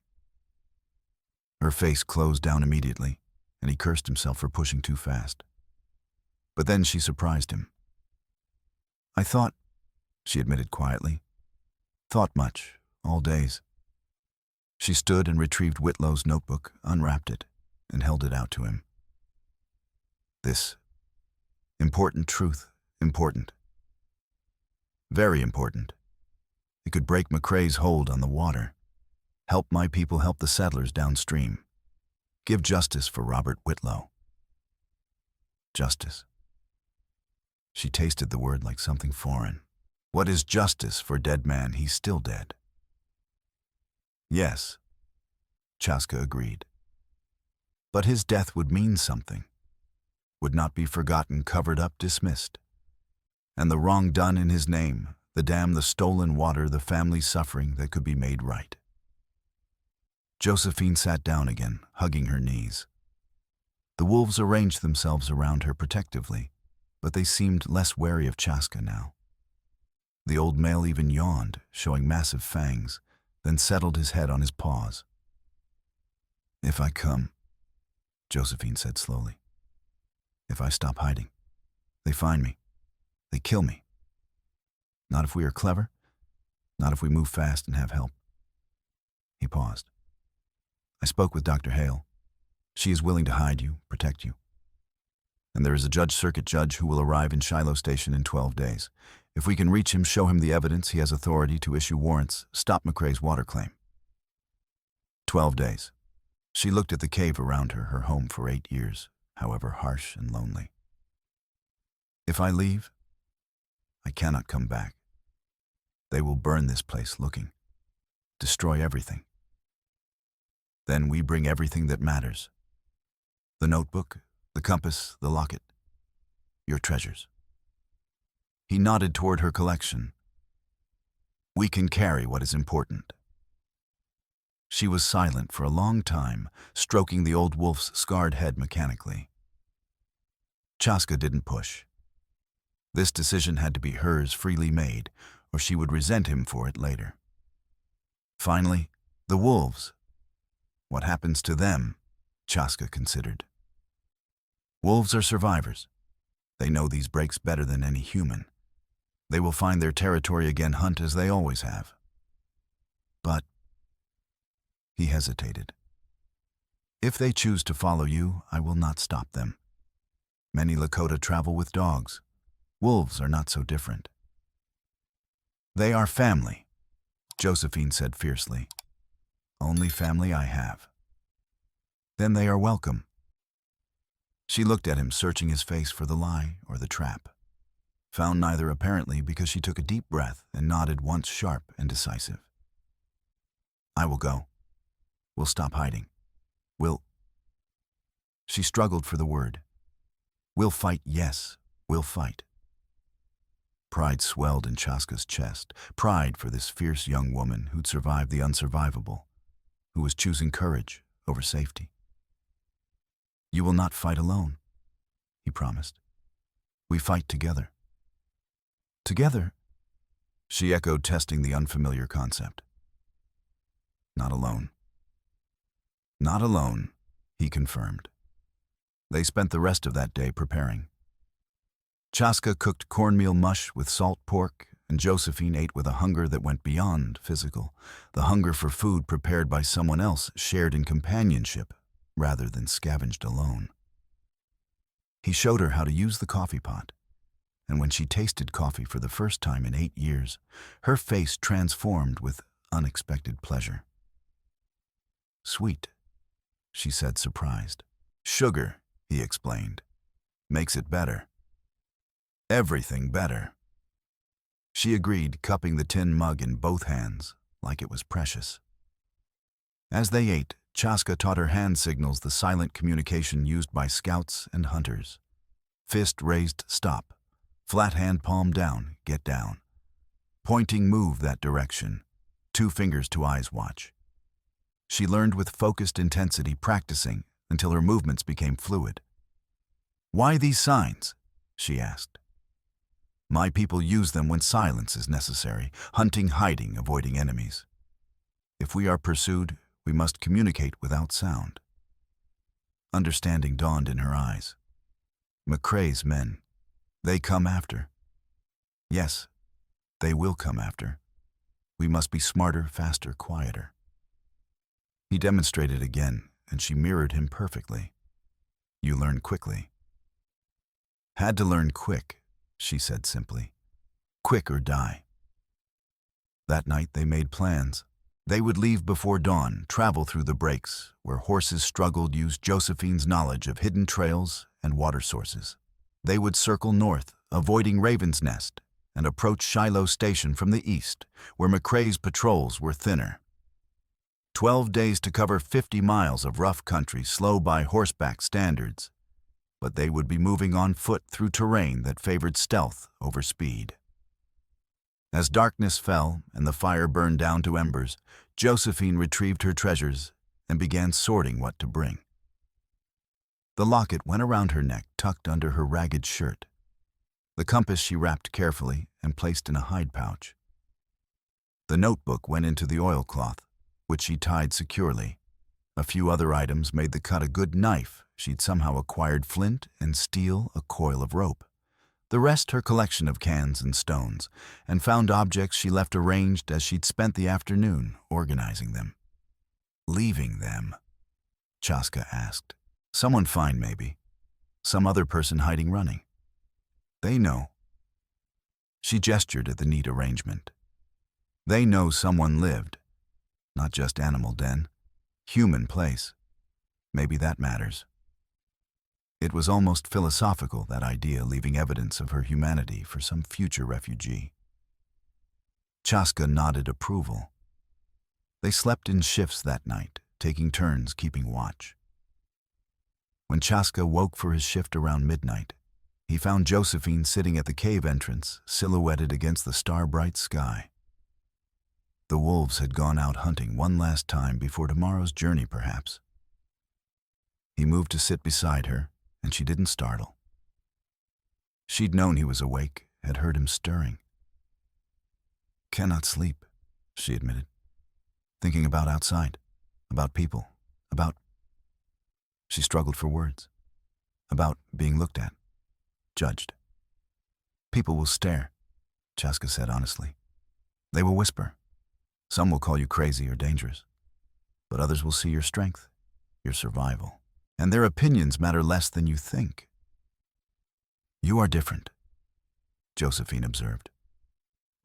Her face closed down immediately, and he cursed himself for pushing too fast. But then she surprised him. I thought, she admitted quietly, thought much, all days. She stood and retrieved Whitlow's notebook, unwrapped it, and held it out to him. This important truth, important. Very important. It could break McCrae's hold on the water, help my people help the settlers downstream, give justice for Robert Whitlow. Justice. She tasted the word like something foreign. What is justice for dead man? He's still dead. Yes, Chaska agreed. But his death would mean something. Would not be forgotten, covered up, dismissed. And the wrong done in his name, the dam, the stolen water, the family suffering that could be made right. Josephine sat down again, hugging her knees. The wolves arranged themselves around her protectively, but they seemed less wary of Chaska now. The old male even yawned, showing massive fangs, then settled his head on his paws. If I come, Josephine said slowly. If I stop hiding, they find me. They kill me. Not if we are clever, not if we move fast and have help. He paused. I spoke with Dr. Hale. She is willing to hide you, protect you. And there is a circuit judge who will arrive in Shiloh Station in 12 days. If we can reach him, show him the evidence, he has authority to issue warrants, stop McCrae's water claim. 12 days. She looked at the cave around her, her home for 8 years, however harsh and lonely. If I leave, I cannot come back. They will burn this place looking, destroy everything. Then we bring everything that matters. The notebook, the compass, the locket. Your treasures. He nodded toward her collection. We can carry what is important. She was silent for a long time, stroking the old wolf's scarred head mechanically. Chaska didn't push. This decision had to be hers freely made, or she would resent him for it later. Finally, the wolves. What happens to them? Chaska considered. Wolves are survivors. They know these breaks better than any human. They will find their territory again, hunt as they always have. But he hesitated. If they choose to follow you, I will not stop them. Many Lakota travel with dogs. Wolves are not so different. They are family, Josephine said fiercely. Only family I have. Then they are welcome. She looked at him, searching his face for the lie or the trap. Found neither apparently because she took a deep breath and nodded once, sharp and decisive. I will go. We'll stop hiding. We'll... She struggled for the word. We'll fight, yes, we'll fight. Pride swelled in Chaska's chest, pride for this fierce young woman who'd survived the unsurvivable, who was choosing courage over safety. You will not fight alone, he promised. We fight together. Together? She echoed, testing the unfamiliar concept. Not alone. Not alone, he confirmed. They spent the rest of that day preparing. Chaska cooked cornmeal mush with salt pork, and Josephine ate with a hunger that went beyond physical, the hunger for food prepared by someone else, shared in companionship, rather than scavenged alone. He showed her how to use the coffee pot, and when she tasted coffee for the first time in 8 years, her face transformed with unexpected pleasure. Sweet, she said, surprised. Sugar, he explained, makes it better. Everything better. She agreed, cupping the tin mug in both hands like it was precious. As they ate, Chaska taught her hand signals, the silent communication used by scouts and hunters. Fist raised, stop. Flat hand, palm down, get down. Pointing, move that direction. 2 fingers to eyes, watch. She learned with focused intensity, practicing until her movements became fluid. Why these signs? She asked. My people use them when silence is necessary, hunting, hiding, avoiding enemies. If we are pursued, we must communicate without sound. Understanding dawned in her eyes. McCrae's men, they come after. Yes, they will come after. We must be smarter, faster, quieter. He demonstrated again, and she mirrored him perfectly. You learn quickly. Had to learn quick, she said simply. Quick or die. That night they made plans. They would leave before dawn, travel through the breaks, where horses struggled, use Josephine's knowledge of hidden trails and water sources. They would circle north, avoiding Raven's Nest, and approach Shiloh Station from the east, where McCrae's patrols were thinner. 12 days to cover 50 miles of rough country, slow by horseback standards, but they would be moving on foot through terrain that favored stealth over speed. As darkness fell and the fire burned down to embers, Josephine retrieved her treasures and began sorting what to bring. The locket went around her neck, tucked under her ragged shirt. The compass she wrapped carefully and placed in a hide pouch. The notebook went into the oilcloth, which she tied securely. A few other items made the cut a good knife. She'd somehow acquired flint and steel, a coil of rope. The rest her collection of cans and stones, and found objects she left arranged as she'd spent the afternoon organizing them. Leaving them? Chaska asked. Someone fine, maybe. Some other person hiding, running. They know. She gestured at the neat arrangement. They know someone lived. Not just animal den. Human place. Maybe that matters. It was almost philosophical, that idea, leaving evidence of her humanity for some future refugee. Chaska nodded approval. They slept in shifts that night, taking turns keeping watch. When Chaska woke for his shift around midnight, he found Josephine sitting at the cave entrance, silhouetted against the star-bright sky. The wolves had gone out hunting one last time before tomorrow's journey, perhaps. He moved to sit beside her, and she didn't startle. She'd known he was awake, had heard him stirring. "Cannot sleep," she admitted. "Thinking about outside, about people, about—" She struggled for words. "About being looked at, judged." "People will stare," Chaska said honestly. "They will whisper. Some will call you crazy or dangerous, but others will see your strength, your survival, and their opinions matter less than you think." "You are different," Josephine observed.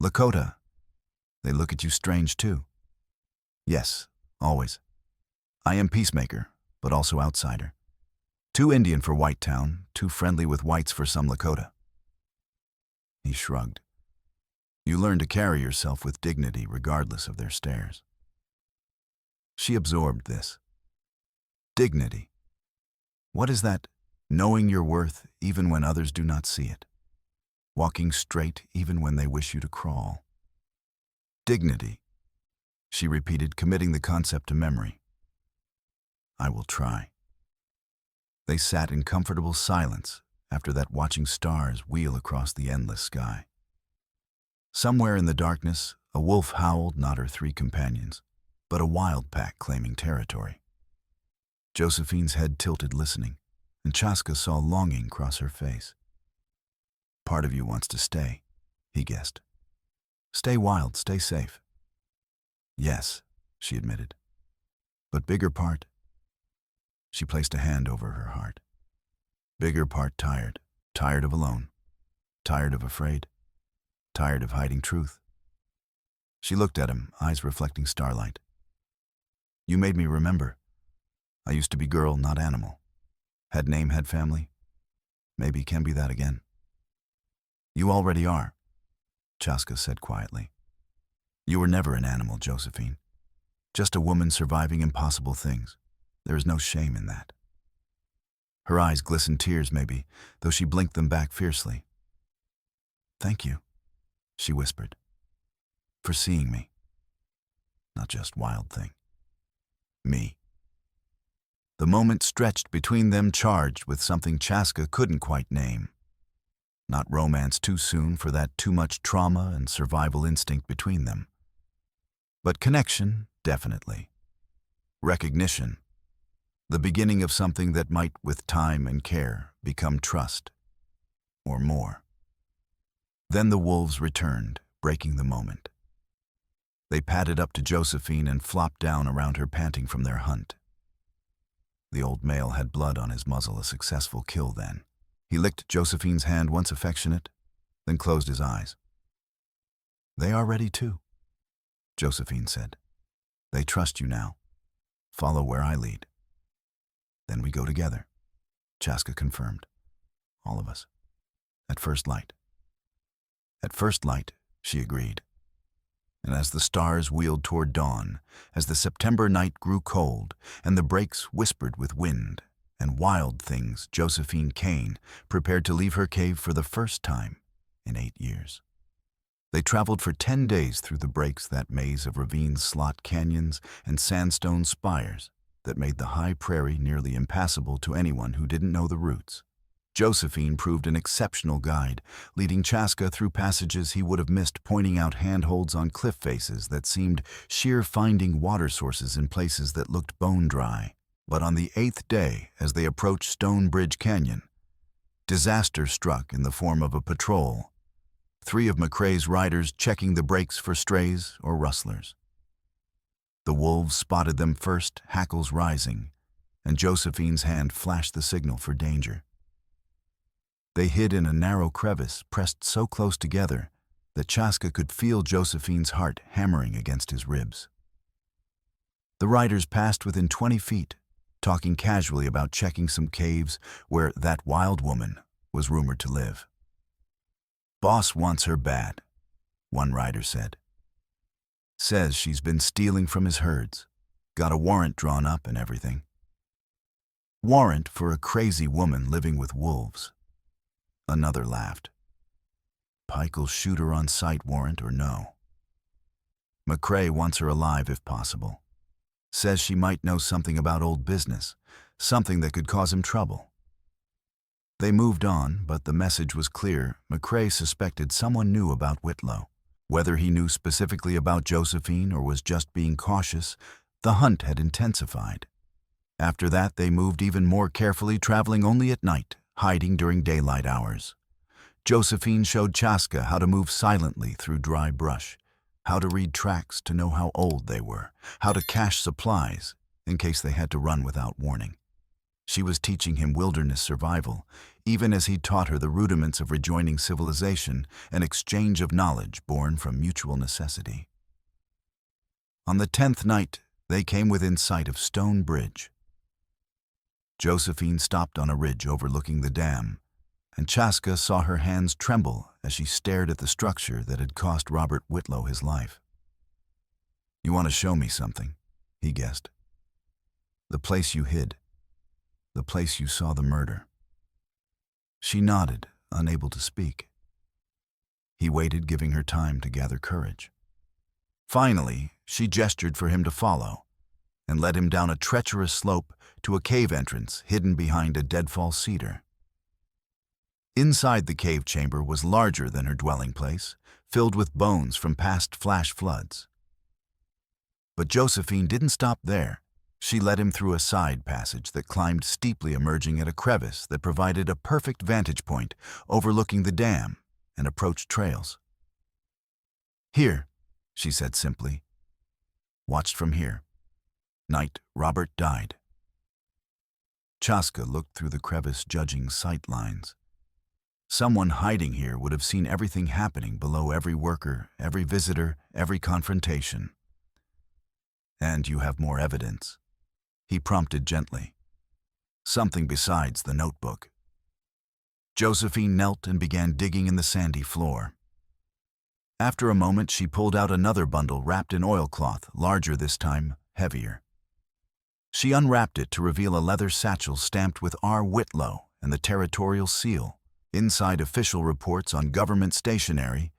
"Lakota, they look at you strange too." "Yes, always. I am peacemaker, but also outsider. Too Indian for White Town, too friendly with whites for some Lakota." He shrugged. "You learn to carry yourself with dignity regardless of their stares." She absorbed this. Dignity. What is that? Knowing your worth even when others do not see it. Walking straight even when they wish you to crawl. Dignity, she repeated, committing the concept to memory. "I will try." They sat in comfortable silence after that, watching stars wheel across the endless sky. Somewhere in the darkness, a wolf howled, not her three companions, but a wild pack claiming territory. Josephine's head tilted, listening, and Chaska saw longing cross her face. "Part of you wants to stay," he guessed. "Stay wild, stay safe." "Yes," she admitted. "But bigger part—" She placed a hand over her heart. "Bigger part tired. Tired of alone. Tired of afraid. Tired of hiding truth." She looked at him, eyes reflecting starlight. "You made me remember. I used to be girl, not animal. Had name, had family. Maybe can be that again." "You already are," Chaska said quietly. "You were never an animal, Josephine. Just a woman surviving impossible things. There is no shame in that." Her eyes glistened tears, maybe, though she blinked them back fiercely. "Thank you," she whispered, "for seeing me. Not just wild thing. Me." The moment stretched between them, charged with something Chaska couldn't quite name. Not romance too soon for that too much trauma and survival instinct between them. But connection, definitely. Recognition. The beginning of something that might, with time and care, become trust. Or more. Then the wolves returned, breaking the moment. They padded up to Josephine and flopped down around her, panting from their hunt. The old male had blood on his muzzle, a successful kill then. He licked Josephine's hand, once affectionate, then closed his eyes. "They are ready too," Josephine said. "They trust you now. Follow where I lead." "Then we go together," Chaska confirmed. "All of us. At first light." "At first light," she agreed. And as the stars wheeled toward dawn, as the September night grew cold, and the breaks whispered with wind and wild things, Josephine Kane prepared to leave her cave for the first time in 8 years. They traveled for 10 days through the breaks, that maze of ravine slot canyons and sandstone spires that made the high prairie nearly impassable to anyone who didn't know the routes. Josephine proved an exceptional guide, leading Chaska through passages he would have missed, pointing out handholds on cliff faces that seemed sheer, finding water sources in places that looked bone dry. But on the 8th day, as they approached Stone Bridge Canyon, disaster struck in the form of a patrol. 3 of McCrae's riders checking the breaks for strays or rustlers. The wolves spotted them first, hackles rising, and Josephine's hand flashed the signal for danger. They hid in a narrow crevice, pressed so close together that Chaska could feel Josephine's heart hammering against his ribs. The riders passed within 20 feet, talking casually about checking some caves where that wild woman was rumored to live. "Boss wants her bad," one rider said. "Says she's been stealing from his herds, Got a warrant drawn up and everything. Warrant for a crazy woman living with wolves. Another laughed. Pike'll shoot her on sight, warrant or no. McCrae wants her alive if possible. Says she might know something about old business, something that could cause him trouble. They moved on, but the message was clear. McCrae suspected someone knew about Whitlow. Whether he knew specifically about Josephine or was just being cautious, the hunt had intensified. After that, they moved even more carefully, traveling only at night, hiding during daylight hours. Josephine showed Chaska how to move silently through dry brush, how to read tracks to know how old they were, how to cache supplies in case they had to run without warning. She was teaching him wilderness survival, even as he taught her the rudiments of rejoining civilization, an exchange of knowledge born from mutual necessity. On the 10th night, they came within sight of Stone Bridge. Josephine stopped on a ridge overlooking the dam, and Chaska saw her hands tremble as she stared at the structure that had cost Robert Whitlow his life. "You want to show me something?" he guessed. "The place you hid. The place you saw the murder." She nodded, unable to speak. He waited, giving her time to gather courage. Finally, she gestured for him to follow, and led him down a treacherous slope to a cave entrance hidden behind a deadfall cedar. Inside the cave chamber was larger than her dwelling place, filled with bones from past flash floods. But Josephine didn't stop there. She led him through a side passage that climbed steeply, emerging at a crevice that provided a perfect vantage point overlooking the dam and approach trails. "Here," she said simply. "Watched from here. Night Robert died." Chaska looked through the crevice, judging sight lines. Someone hiding here would have seen everything happening below, every worker, every visitor, every confrontation. "And you have more evidence?" he prompted gently. "Something besides the notebook." Josephine knelt and began digging in the sandy floor. After a moment, she pulled out another bundle wrapped in oilcloth, larger this time, heavier. She unwrapped it to reveal a leather satchel stamped with R. Whitlow and the territorial seal. Inside, official reports on government stationery,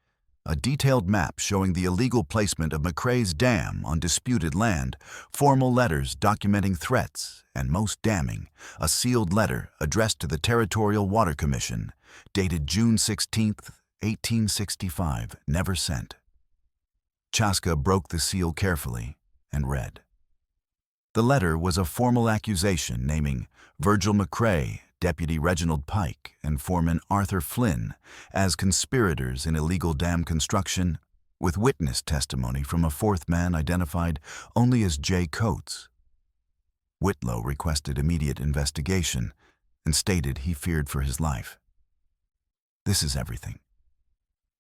a detailed map showing the illegal placement of McCrae's dam on disputed land, formal letters documenting threats, and most damning, a sealed letter addressed to the Territorial Water Commission, dated June 16, 1865, never sent. Chaska broke the seal carefully and read. The letter was a formal accusation naming Virgil McCrae, Deputy Reginald Pike, and Foreman Arthur Flynn as conspirators in illegal dam construction, with witness testimony from a fourth man identified only as J. Coates. Whitlow requested immediate investigation and stated he feared for his life. "This is everything,"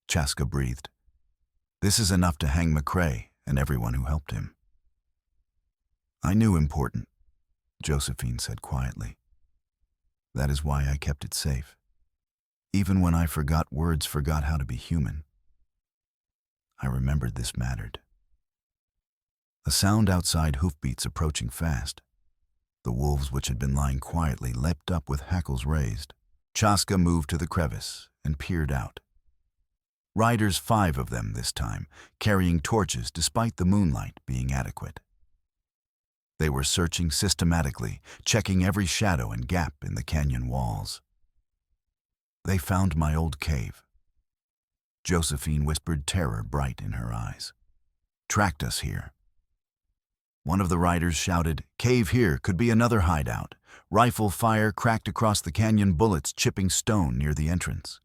Chaska breathed. "This is enough to hang McCrae and everyone who helped him." "I knew important," Josephine said quietly. "That is why I kept it safe. Even when I forgot words, forgot how to be human. I remembered this mattered." A sound outside, hoofbeats approaching fast. The wolves, which had been lying quietly, leapt up with hackles raised. Chaska moved to the crevice and peered out. Riders, 5 of them this time, carrying torches despite the moonlight being adequate. They were searching systematically, checking every shadow and gap in the canyon walls. "They found my old cave," Josephine whispered, terror bright in her eyes. "Tracked us here." One of the riders shouted, "Cave here, could be another hideout." Rifle fire cracked across the canyon, bullets chipping stone near the entrance.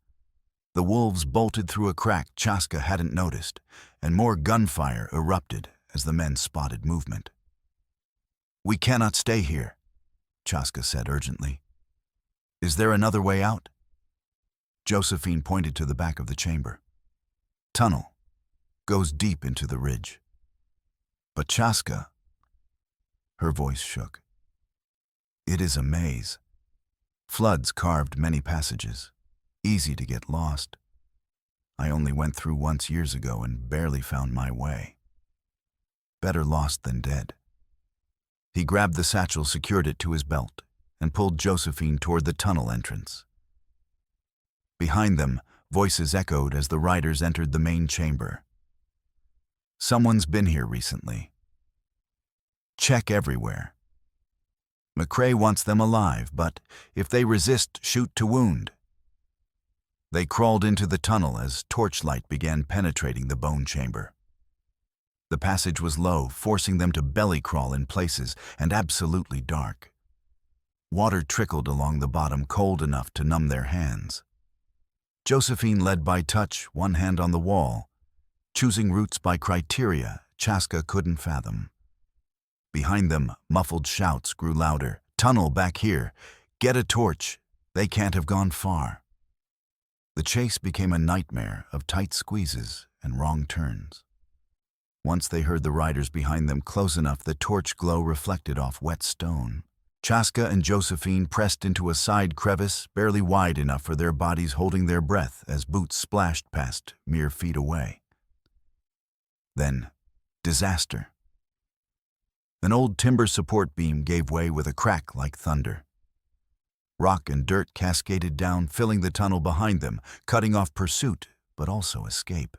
The wolves bolted through a crack Chaska hadn't noticed, and more gunfire erupted as the men spotted movement. "We cannot stay here," Chaska said urgently. "Is there another way out?" Josephine pointed to the back of the chamber. "Tunnel. Goes deep into the ridge." "But Chaska," her voice shook. "It is a maze. Floods carved many passages. Easy to get lost. I only went through once years ago and barely found my way. Better lost than dead." He grabbed the satchel, secured it to his belt, and pulled Josephine toward the tunnel entrance. Behind them, voices echoed as the riders entered the main chamber. Someone's been here recently. Check everywhere. McCrae wants them alive, but if they resist, shoot to wound. They crawled into the tunnel as torchlight began penetrating the bone chamber. The passage was low, forcing them to belly crawl in places, and absolutely dark. Water trickled along the bottom, cold enough to numb their hands. Josephine led by touch, one hand on the wall, choosing routes by criteria Chaska couldn't fathom. Behind them, muffled shouts grew louder. "Tunnel back here! Get a torch! They can't have gone far!" The chase became a nightmare of tight squeezes and wrong turns. Once they heard the riders behind them close enough, the torch glow reflected off wet stone. Chaska and Josephine pressed into a side crevice barely wide enough for their bodies, holding their breath as boots splashed past mere feet away. Then, disaster. An old timber support beam gave way with a crack like thunder. Rock and dirt cascaded down, filling the tunnel behind them, cutting off pursuit, but also escape.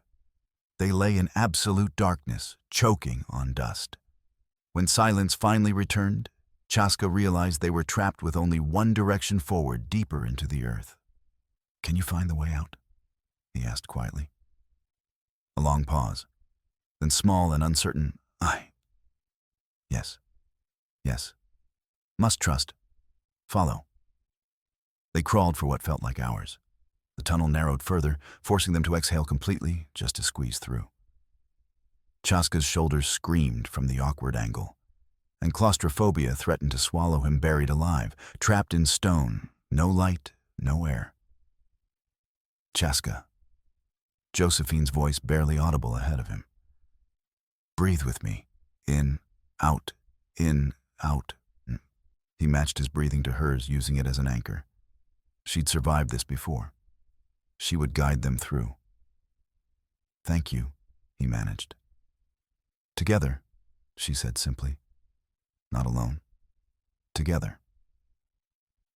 They lay in absolute darkness, choking on dust. When silence finally returned, Chaska realized they were trapped with only one direction forward, deeper into the earth. "Can you find the way out?" he asked quietly. A long pause, then small and uncertain, Yes. Yes. Must trust. Follow." They crawled for what felt like hours. The tunnel narrowed further, forcing them to exhale completely just to squeeze through. Chaska's shoulders screamed from the awkward angle, and claustrophobia threatened to swallow him buried alive, trapped in stone, no light, no air. "Chaska." Josephine's voice barely audible ahead of him. "Breathe with me. In, out, in, out." He matched his breathing to hers, using it as an anchor. She'd survived this before. She would guide them through. "Thank you," he managed. "Together," she said simply. "Not alone. Together."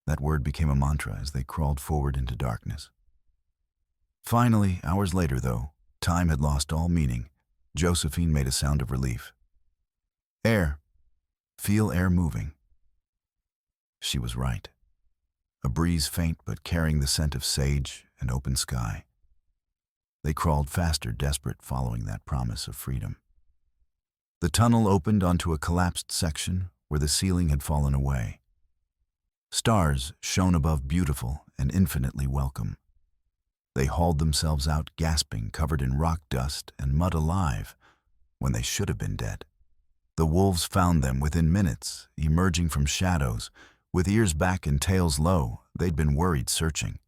That word became a mantra as they crawled forward into darkness. Finally, hours later though, time had lost all meaning, Josephine made a sound of relief. "Air. Feel air moving." She was right. A breeze faint but carrying the scent of sage and open sky. They crawled faster, desperate, following that promise of freedom. The tunnel opened onto a collapsed section where the ceiling had fallen away. Stars shone above, beautiful and infinitely welcome. They hauled themselves out, gasping, covered in rock dust and mud, alive when they should have been dead. The wolves found them within minutes, emerging from shadows. With ears back and tails low, they'd been worried, searching.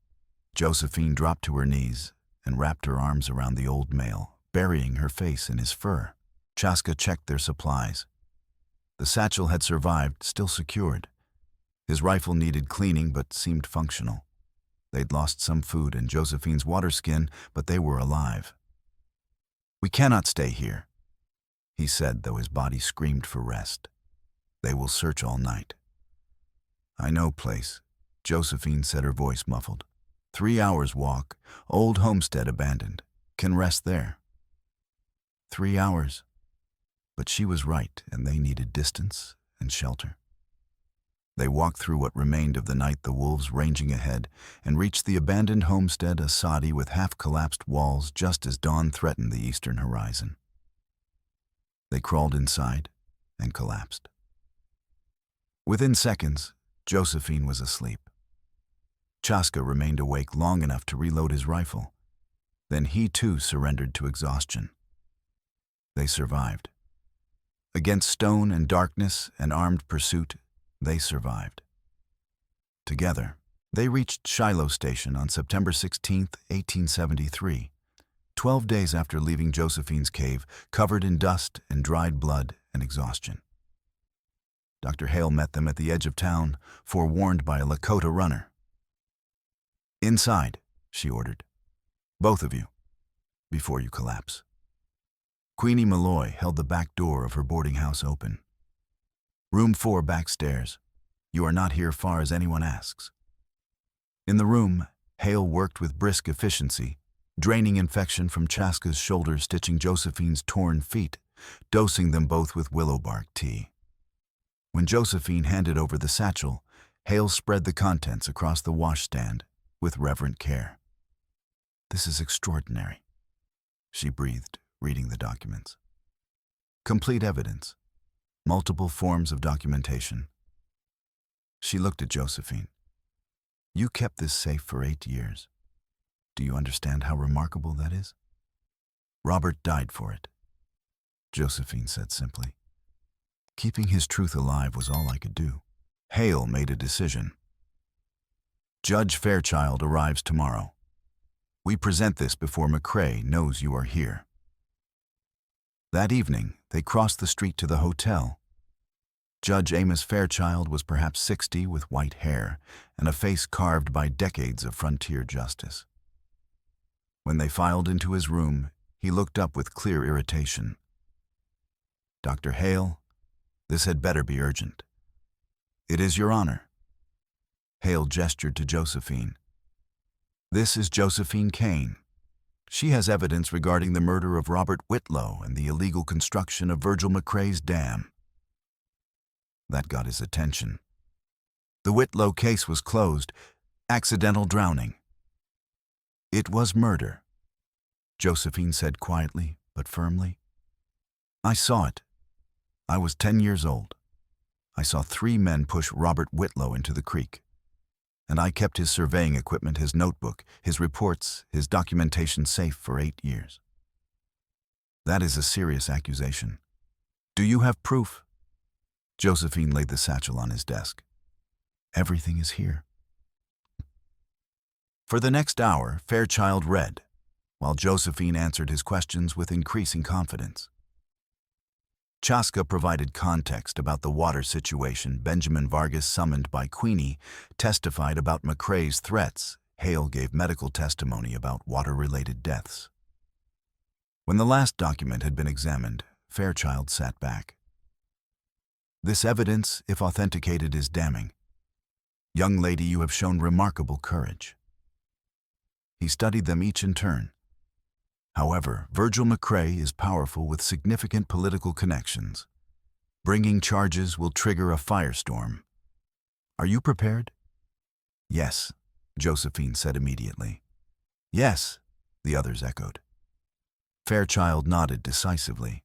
Josephine dropped to her knees and wrapped her arms around the old male, burying her face in his fur. Chaska checked their supplies. The satchel had survived, still secured. His rifle needed cleaning but seemed functional. They'd lost some food and Josephine's water skin, but they were alive. "We cannot stay here," he said, though his body screamed for rest. "They will search all night." "I know place," Josephine said, her voice muffled. 3 hours walk, old homestead abandoned. Can rest there." 3 hours. But she was right, and they needed distance and shelter. They walked through what remained of the night, the wolves ranging ahead, and reached the abandoned homestead, a soddy with half-collapsed walls, just as dawn threatened the eastern horizon. They crawled inside and collapsed. Within seconds, Josephine was asleep. Chaska remained awake long enough to reload his rifle. Then he too surrendered to exhaustion. They survived. Against stone and darkness and armed pursuit, they survived. Together, they reached Shiloh Station on September 16, 1873, 12 days after leaving Josephine's cave, covered in dust and dried blood and exhaustion. Dr. Hale met them at the edge of town, forewarned by a Lakota runner. "Inside," she ordered. "Both of you, before you collapse." Queenie Malloy held the back door of her boarding house open. Room 4 backstairs. You are not here far as anyone asks. In the room, Hale worked with brisk efficiency, draining infection from Chaska's shoulder, stitching Josephine's torn feet, dosing them both with willow bark tea. When Josephine handed over the satchel, Hale spread the contents across the washstand with reverent care. "This is extraordinary," she breathed, reading the documents. "Complete evidence. Multiple forms of documentation." She looked at Josephine. "You kept this safe for 8 years. Do you understand how remarkable that is?" "Robert died for it," Josephine said simply. "Keeping his truth alive was all I could do." Hale made a decision. "Judge Fairchild arrives tomorrow. We present this before McCrae knows you are here." That evening, they crossed the street to the hotel. Judge Amos Fairchild was perhaps 60, with white hair and a face carved by decades of frontier justice. When they filed into his room, he looked up with clear irritation. "Dr. Hale, this had better be urgent." "It is, Your Honor." Hale gestured to Josephine. "This is Josephine Kane. She has evidence regarding the murder of Robert Whitlow and the illegal construction of Virgil McCrae's dam." That got his attention. The Whitlow case was closed. Accidental drowning. "It was murder," Josephine said quietly but firmly. "I saw it. I was 10 years old. I saw 3 men push Robert Whitlow into the creek. And I kept his surveying equipment, his notebook, his reports, his documentation safe for 8 years. That is a serious accusation. Do you have proof?" Josephine laid the satchel on his desk. "Everything is here." For the next hour, Fairchild read, while Josephine answered his questions with increasing confidence. Chaska provided context about the water situation. Benjamin Vargas, summoned by Queenie, testified about McCrae's threats. Hale gave medical testimony about water-related deaths. When the last document had been examined, Fairchild sat back. "This evidence, if authenticated, is damning. Young lady, you have shown remarkable courage." He studied them each in turn. "However, Virgil McCrae is powerful with significant political connections. Bringing charges will trigger a firestorm. Are you prepared?" "Yes," Josephine said immediately. "Yes," the others echoed. Fairchild nodded decisively.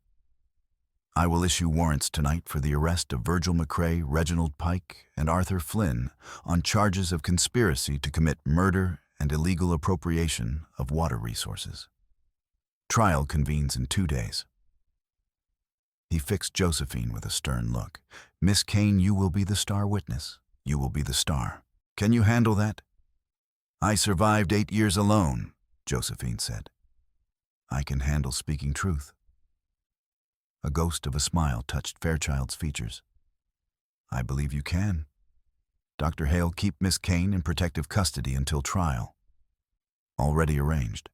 "I will issue warrants tonight for the arrest of Virgil McCrae, Reginald Pike, and Arthur Flynn on charges of conspiracy to commit murder and illegal appropriation of water resources. Trial convenes in 2 days." He fixed Josephine with a stern look. "Miss Kane, you will be the star witness. You will be the star. Can you handle that?" "I survived 8 years alone," Josephine said. "I can handle speaking truth." A ghost of a smile touched Fairchild's features. "I believe you can. Dr. Hale, keep Miss Kane in protective custody until trial." "Already arranged."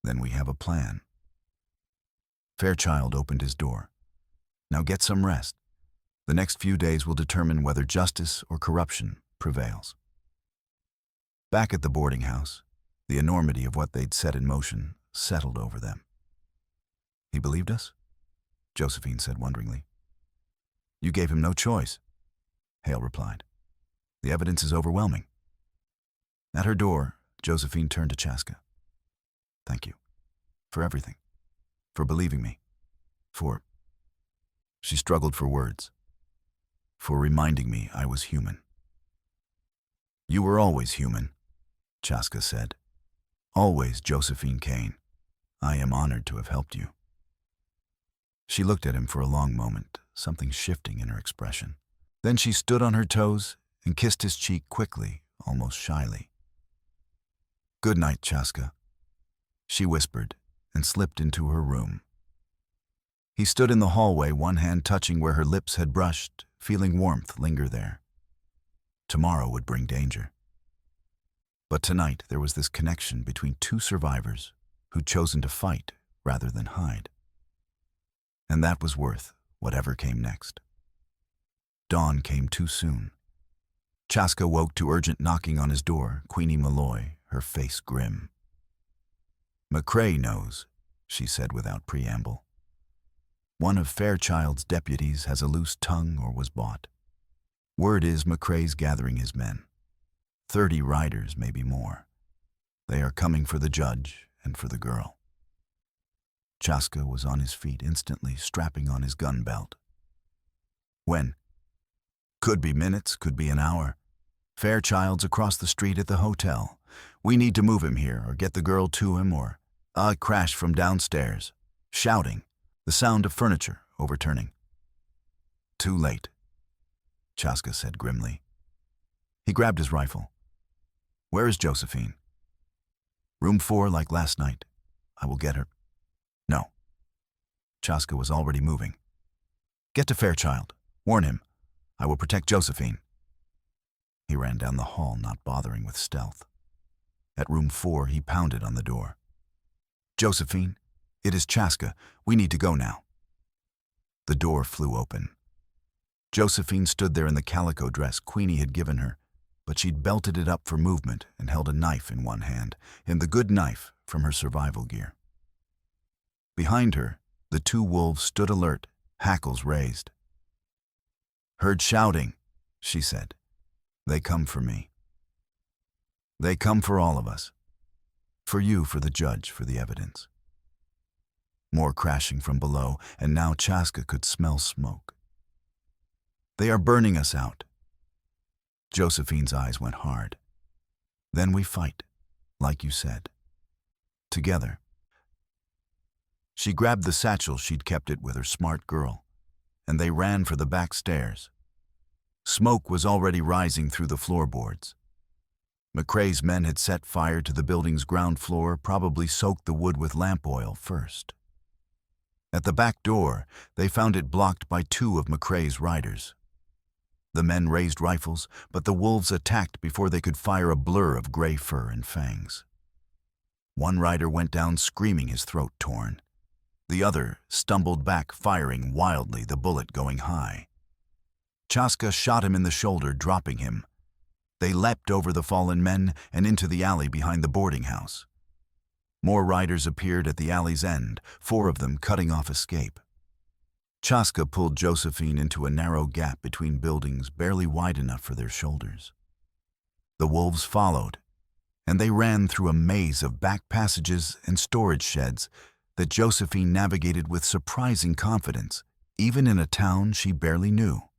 "Then we have a plan." Fairchild opened his door. "Now get some rest. The next few days will determine whether justice or corruption prevails." Back at the boarding house, the enormity of what they'd set in motion settled over them. "He believed us?" Josephine said wonderingly. "You gave him no choice," Hale replied. "The evidence is overwhelming." At her door, Josephine turned to Chaska. "Thank you. For everything. For believing me. For..." She struggled for words. "For reminding me I was human." "You were always human," Chaska said. "Always, Josephine Kane. I am honored to have helped you." She looked at him for a long moment, something shifting in her expression. Then she stood on her toes and kissed his cheek quickly, almost shyly. "Good night, Chaska," she whispered and slipped into her room. He stood in the hallway, one hand touching where her lips had brushed, feeling warmth linger there. Tomorrow would bring danger. But tonight there was this connection between 2 survivors who'd chosen to fight rather than hide. And that was worth whatever came next. Dawn came too soon. Chaska woke to urgent knocking on his door, Queenie Malloy, her face grim. "McCrae knows," she said without preamble. "One of Fairchild's deputies has a loose tongue or was bought. Word is McCrae's gathering his men. 30 riders, maybe more. They are coming for the judge and for the girl." Chaska was on his feet instantly, strapping on his gun belt. "When?" "Could be minutes, could be an hour. Fairchild's across the street at the hotel. We need to move him here or get the girl to him or a crash from downstairs. Shouting. The sound of furniture overturning." "Too late," Chaska said grimly. He grabbed his rifle. "Where is Josephine?" "Room 4 like last night. I will get her." "No." Chaska was already moving. "Get to Fairchild. Warn him. I will protect Josephine." He ran down the hall, not bothering with stealth. At room 4, he pounded on the door. "Josephine, it is Chaska. We need to go now." The door flew open. Josephine stood there in the calico dress Queenie had given her, but she'd belted it up for movement and held a knife in one hand, in the good knife from her survival gear. Behind her, the 2 wolves stood alert, hackles raised. "Heard shouting," she said. "They come for me. They come for all of us. For you, for the judge, for the evidence." More crashing from below, and now Chaska could smell smoke. "They are burning us out." Josephine's eyes went hard. "Then we fight, like you said. Together." She grabbed the satchel she'd kept it with her smart girl, and they ran for the back stairs. Smoke was already rising through the floorboards. McCrae's men had set fire to the building's ground floor, probably soaked the wood with lamp oil first. At the back door, they found it blocked by 2 of McCrae's riders. The men raised rifles, but the wolves attacked before they could fire a blur of gray fur and fangs. One rider went down screaming, his throat torn. The other stumbled back, firing wildly, the bullet going high. Chaska shot him in the shoulder, dropping him. They leapt over the fallen men and into the alley behind the boarding house. More riders appeared at the alley's end, 4 of them cutting off escape. Chaska pulled Josephine into a narrow gap between buildings, barely wide enough for their shoulders. The wolves followed, and they ran through a maze of back passages and storage sheds that Josephine navigated with surprising confidence, even in a town she barely knew.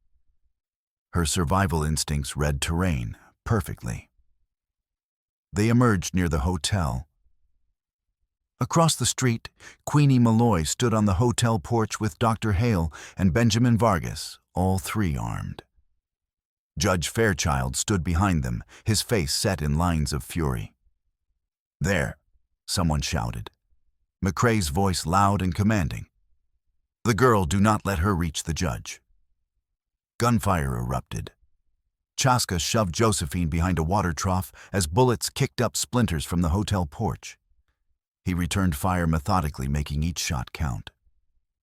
Her survival instincts read terrain perfectly. They emerged near the hotel. Across the street, Queenie Malloy stood on the hotel porch with Dr. Hale and Benjamin Vargas, all 3 armed. Judge Fairchild stood behind them, his face set in lines of fury. "There," someone shouted, McCrae's voice loud and commanding. "The girl, do not let her reach the judge." Gunfire erupted. Chaska shoved Josephine behind a water trough as bullets kicked up splinters from the hotel porch. He returned fire methodically, making each shot count.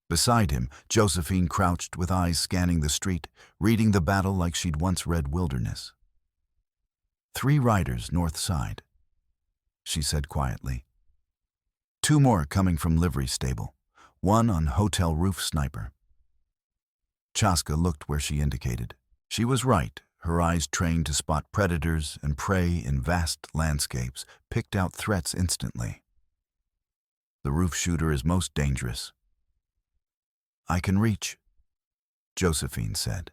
Beside him, Josephine crouched with eyes scanning the street, reading the battle like she'd once read Wilderness. 3 riders north side, she said quietly. 2 more coming from livery stable, 1 on hotel roof sniper. Chaska looked where she indicated. She was right, her eyes trained to spot predators and prey in vast landscapes, picked out threats instantly. The roof shooter is most dangerous. "I can reach," Josephine said.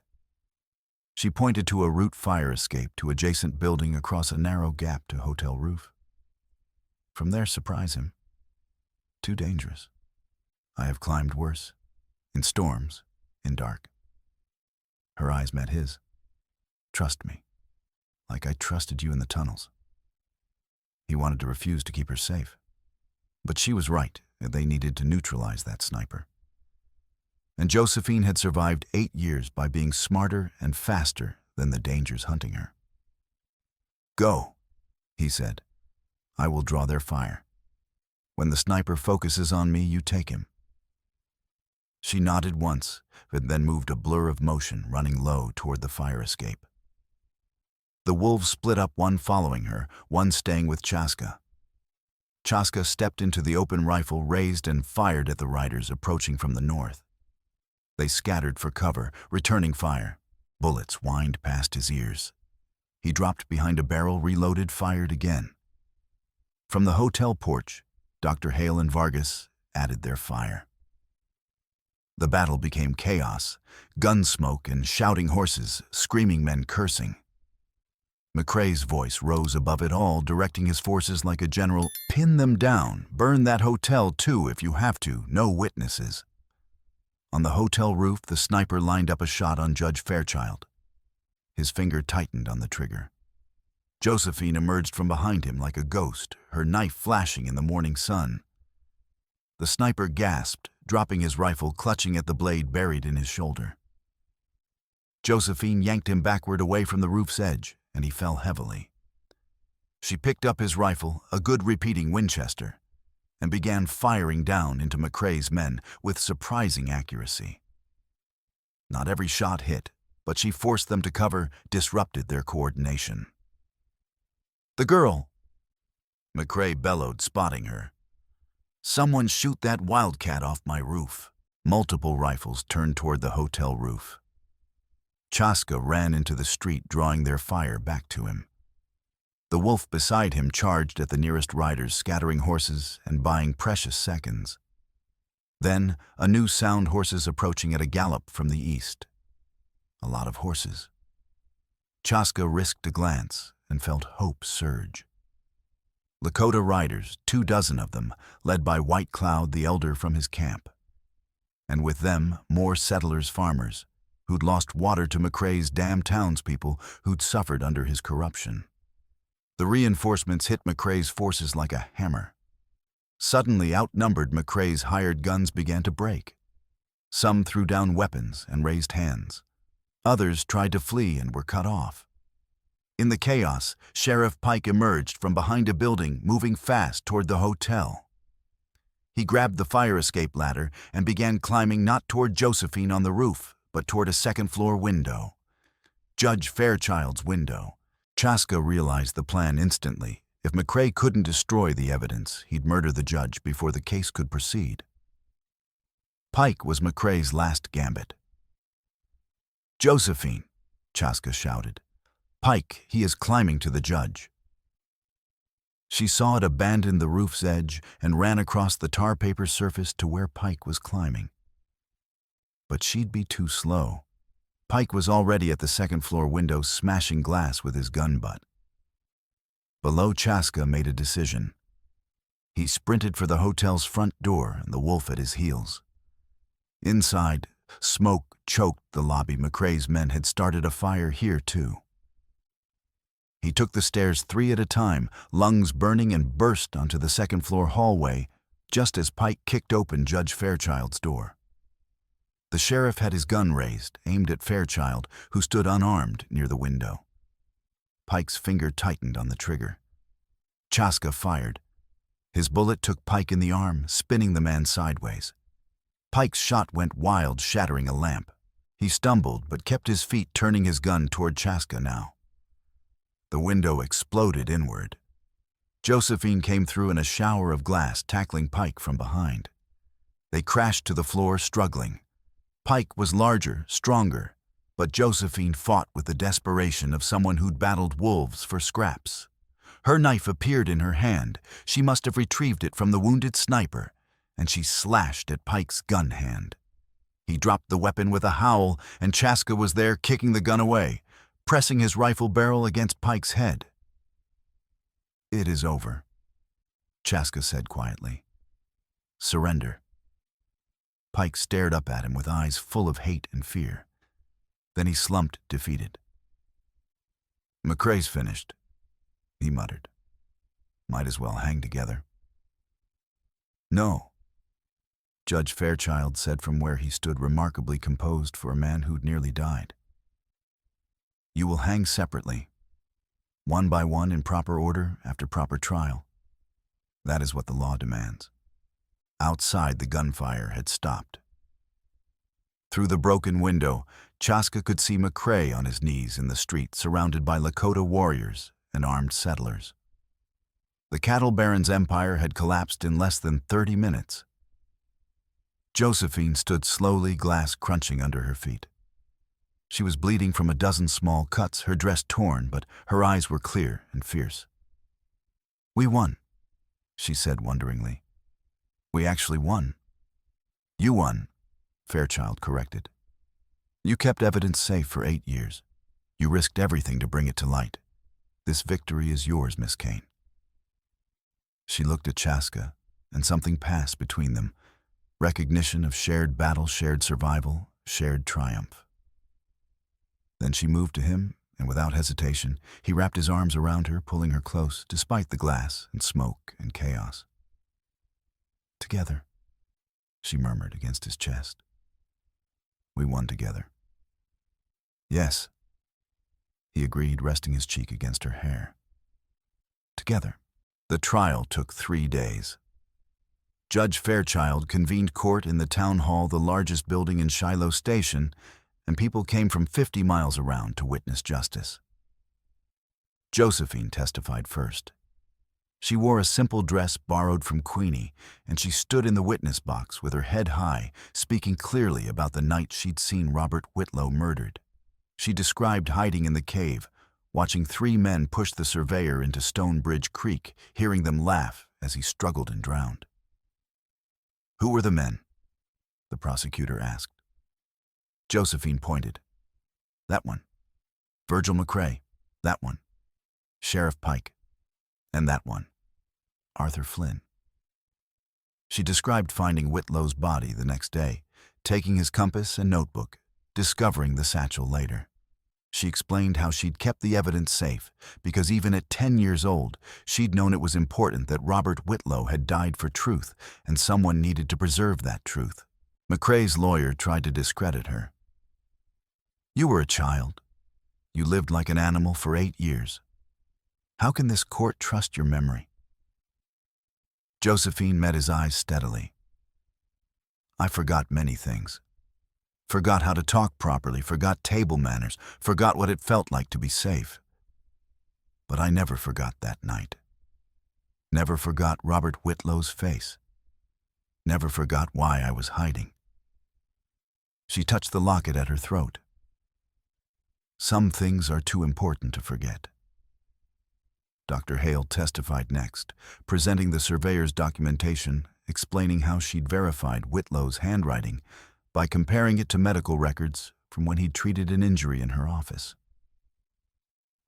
She pointed to a root fire escape to adjacent building across a narrow gap to hotel roof. "From there, surprise him. Too dangerous. I have climbed worse. In storms, in dark." Her eyes met his. "Trust me, like I trusted you in the tunnels." He wanted to refuse to keep her safe. But she was right, they needed to neutralize that sniper. And Josephine had survived 8 years by being smarter and faster than the dangers hunting her. "Go," he said. "I will draw their fire. When the sniper focuses on me, you take him." She nodded once, but then moved a blur of motion running low toward the fire escape. The wolves split up, one following her, one staying with Chaska. Chaska stepped into the open rifle raised and fired at the riders approaching from the north. They scattered for cover, returning fire. Bullets whined past his ears. He dropped behind a barrel, reloaded, fired again. From the hotel porch, Dr. Hale and Vargas added their fire. The battle became chaos, gun smoke and shouting horses, screaming men cursing. McCrae's voice rose above it all, directing his forces like a general. Pin them down, burn that hotel too if you have to, no witnesses. On the hotel roof, the sniper lined up a shot on Judge Fairchild. His finger tightened on the trigger. Josephine emerged from behind him like a ghost, her knife flashing in the morning sun. The sniper gasped, dropping his rifle, clutching at the blade buried in his shoulder. Josephine yanked him backward away from the roof's edge, and he fell heavily. She picked up his rifle, a good repeating Winchester, and began firing down into McCrae's men with surprising accuracy. Not every shot hit, but she forced them to cover, disrupted their coordination. "The girl!" McCrae bellowed, spotting her. "Someone shoot that wildcat off my roof." Multiple rifles turned toward the hotel roof. Chaska ran into the street, drawing their fire back to him. The wolf beside him charged at the nearest riders, scattering horses and buying precious seconds. Then, a new sound, horses approaching at a gallop from the east. A lot of horses. Chaska risked a glance and felt hope surge. Lakota riders, 24 of them, led by White Cloud the Elder from his camp. And with them, more settlers, farmers, who'd lost water to McCrae's damn townspeople who'd suffered under his corruption. The reinforcements hit McCrae's forces like a hammer. Suddenly outnumbered, McCrae's hired guns began to break. Some threw down weapons and raised hands. Others tried to flee and were cut off. In the chaos, Sheriff Pike emerged from behind a building, moving fast toward the hotel. He grabbed the fire escape ladder and began climbing, not toward Josephine on the roof, but toward a second-floor window. Judge Fairchild's window. Chaska realized the plan instantly. If McCrae couldn't destroy the evidence, he'd murder the judge before the case could proceed. Pike was McCrae's last gambit. "Josephine," Chaska shouted. "Pike, he is climbing to the judge." She saw it abandon the roof's edge and ran across the tar paper surface to where Pike was climbing. But she'd be too slow. Pike was already at the second-floor window, smashing glass with his gun butt. Below, Chaska made a decision. He sprinted for the hotel's front door, and the wolf at his heels. Inside, smoke choked the lobby. McCrae's men had started a fire here, too. He took the stairs 3 at a time, lungs burning, and burst onto the second-floor hallway just as Pike kicked open Judge Fairchild's door. The sheriff had his gun raised, aimed at Fairchild, who stood unarmed near the window. Pike's finger tightened on the trigger. Chaska fired. His bullet took Pike in the arm, spinning the man sideways. Pike's shot went wild, shattering a lamp. He stumbled, but kept his feet, turning his gun toward Chaska now. The window exploded inward. Josephine came through in a shower of glass, tackling Pike from behind. They crashed to the floor, struggling. Pike was larger, stronger, but Josephine fought with the desperation of someone who'd battled wolves for scraps. Her knife appeared in her hand. She must have retrieved it from the wounded sniper, and she slashed at Pike's gun hand. He dropped the weapon with a howl, and Chaska was there, kicking the gun away, pressing his rifle barrel against Pike's head. "It is over," Chaska said quietly. "Surrender." Pike stared up at him with eyes full of hate and fear. Then he slumped, defeated. "McCrae's finished," he muttered. "Might as well hang together." "No," Judge Fairchild said from where he stood, remarkably composed for a man who'd nearly died. "You will hang separately, one by one, in proper order, after proper trial. That is what the law demands." Outside, the gunfire had stopped. Through the broken window, Chaska could see McCrae on his knees in the street, surrounded by Lakota warriors and armed settlers. The cattle baron's empire had collapsed in less than 30 minutes. Josephine stood slowly, glass crunching under her feet. She was bleeding from a dozen small cuts, her dress torn, but her eyes were clear and fierce. "We won," she said wonderingly. "We actually won." "You won," Fairchild corrected. "You kept evidence safe for 8 years. You risked everything to bring it to light. This victory is yours, Miss Kane." She looked at Chaska, and something passed between them. Recognition of shared battle, shared survival, shared triumph. Then she moved to him, and without hesitation, he wrapped his arms around her, pulling her close, despite the glass and smoke and chaos. "Together," she murmured against his chest. "We won together." "Yes," he agreed, resting his cheek against her hair. "Together." The trial took 3 days. Judge Fairchild convened court in the town hall, the largest building in Shiloh Station, and people came from 50 miles around to witness justice. Josephine testified first. She wore a simple dress borrowed from Queenie, and she stood in the witness box with her head high, speaking clearly about the night she'd seen Robert Whitlow murdered. She described hiding in the cave, watching 3 men push the surveyor into Stonebridge Creek, hearing them laugh as he struggled and drowned. "Who were the men?" the prosecutor asked. Josephine pointed. "That one. Virgil McCrae. That one. Sheriff Pike. And that one. Arthur Flynn." She described finding Whitlow's body the next day, taking his compass and notebook, discovering the satchel later. She explained how she'd kept the evidence safe, because even at 10 years old, she'd known it was important that Robert Whitlow had died for truth, and someone needed to preserve that truth. McCrae's lawyer tried to discredit her. "You were a child. You lived like an animal for 8 years. How can this court trust your memory?" Josephine met his eyes steadily. "I forgot many things. Forgot how to talk properly, forgot table manners, forgot what it felt like to be safe. But I never forgot that night. Never forgot Robert Whitlow's face. Never forgot why I was hiding." She touched the locket at her throat. "Some things are too important to forget." Dr. Hale testified next, presenting the surveyor's documentation, explaining how she'd verified Whitlow's handwriting by comparing it to medical records from when he'd treated an injury in her office.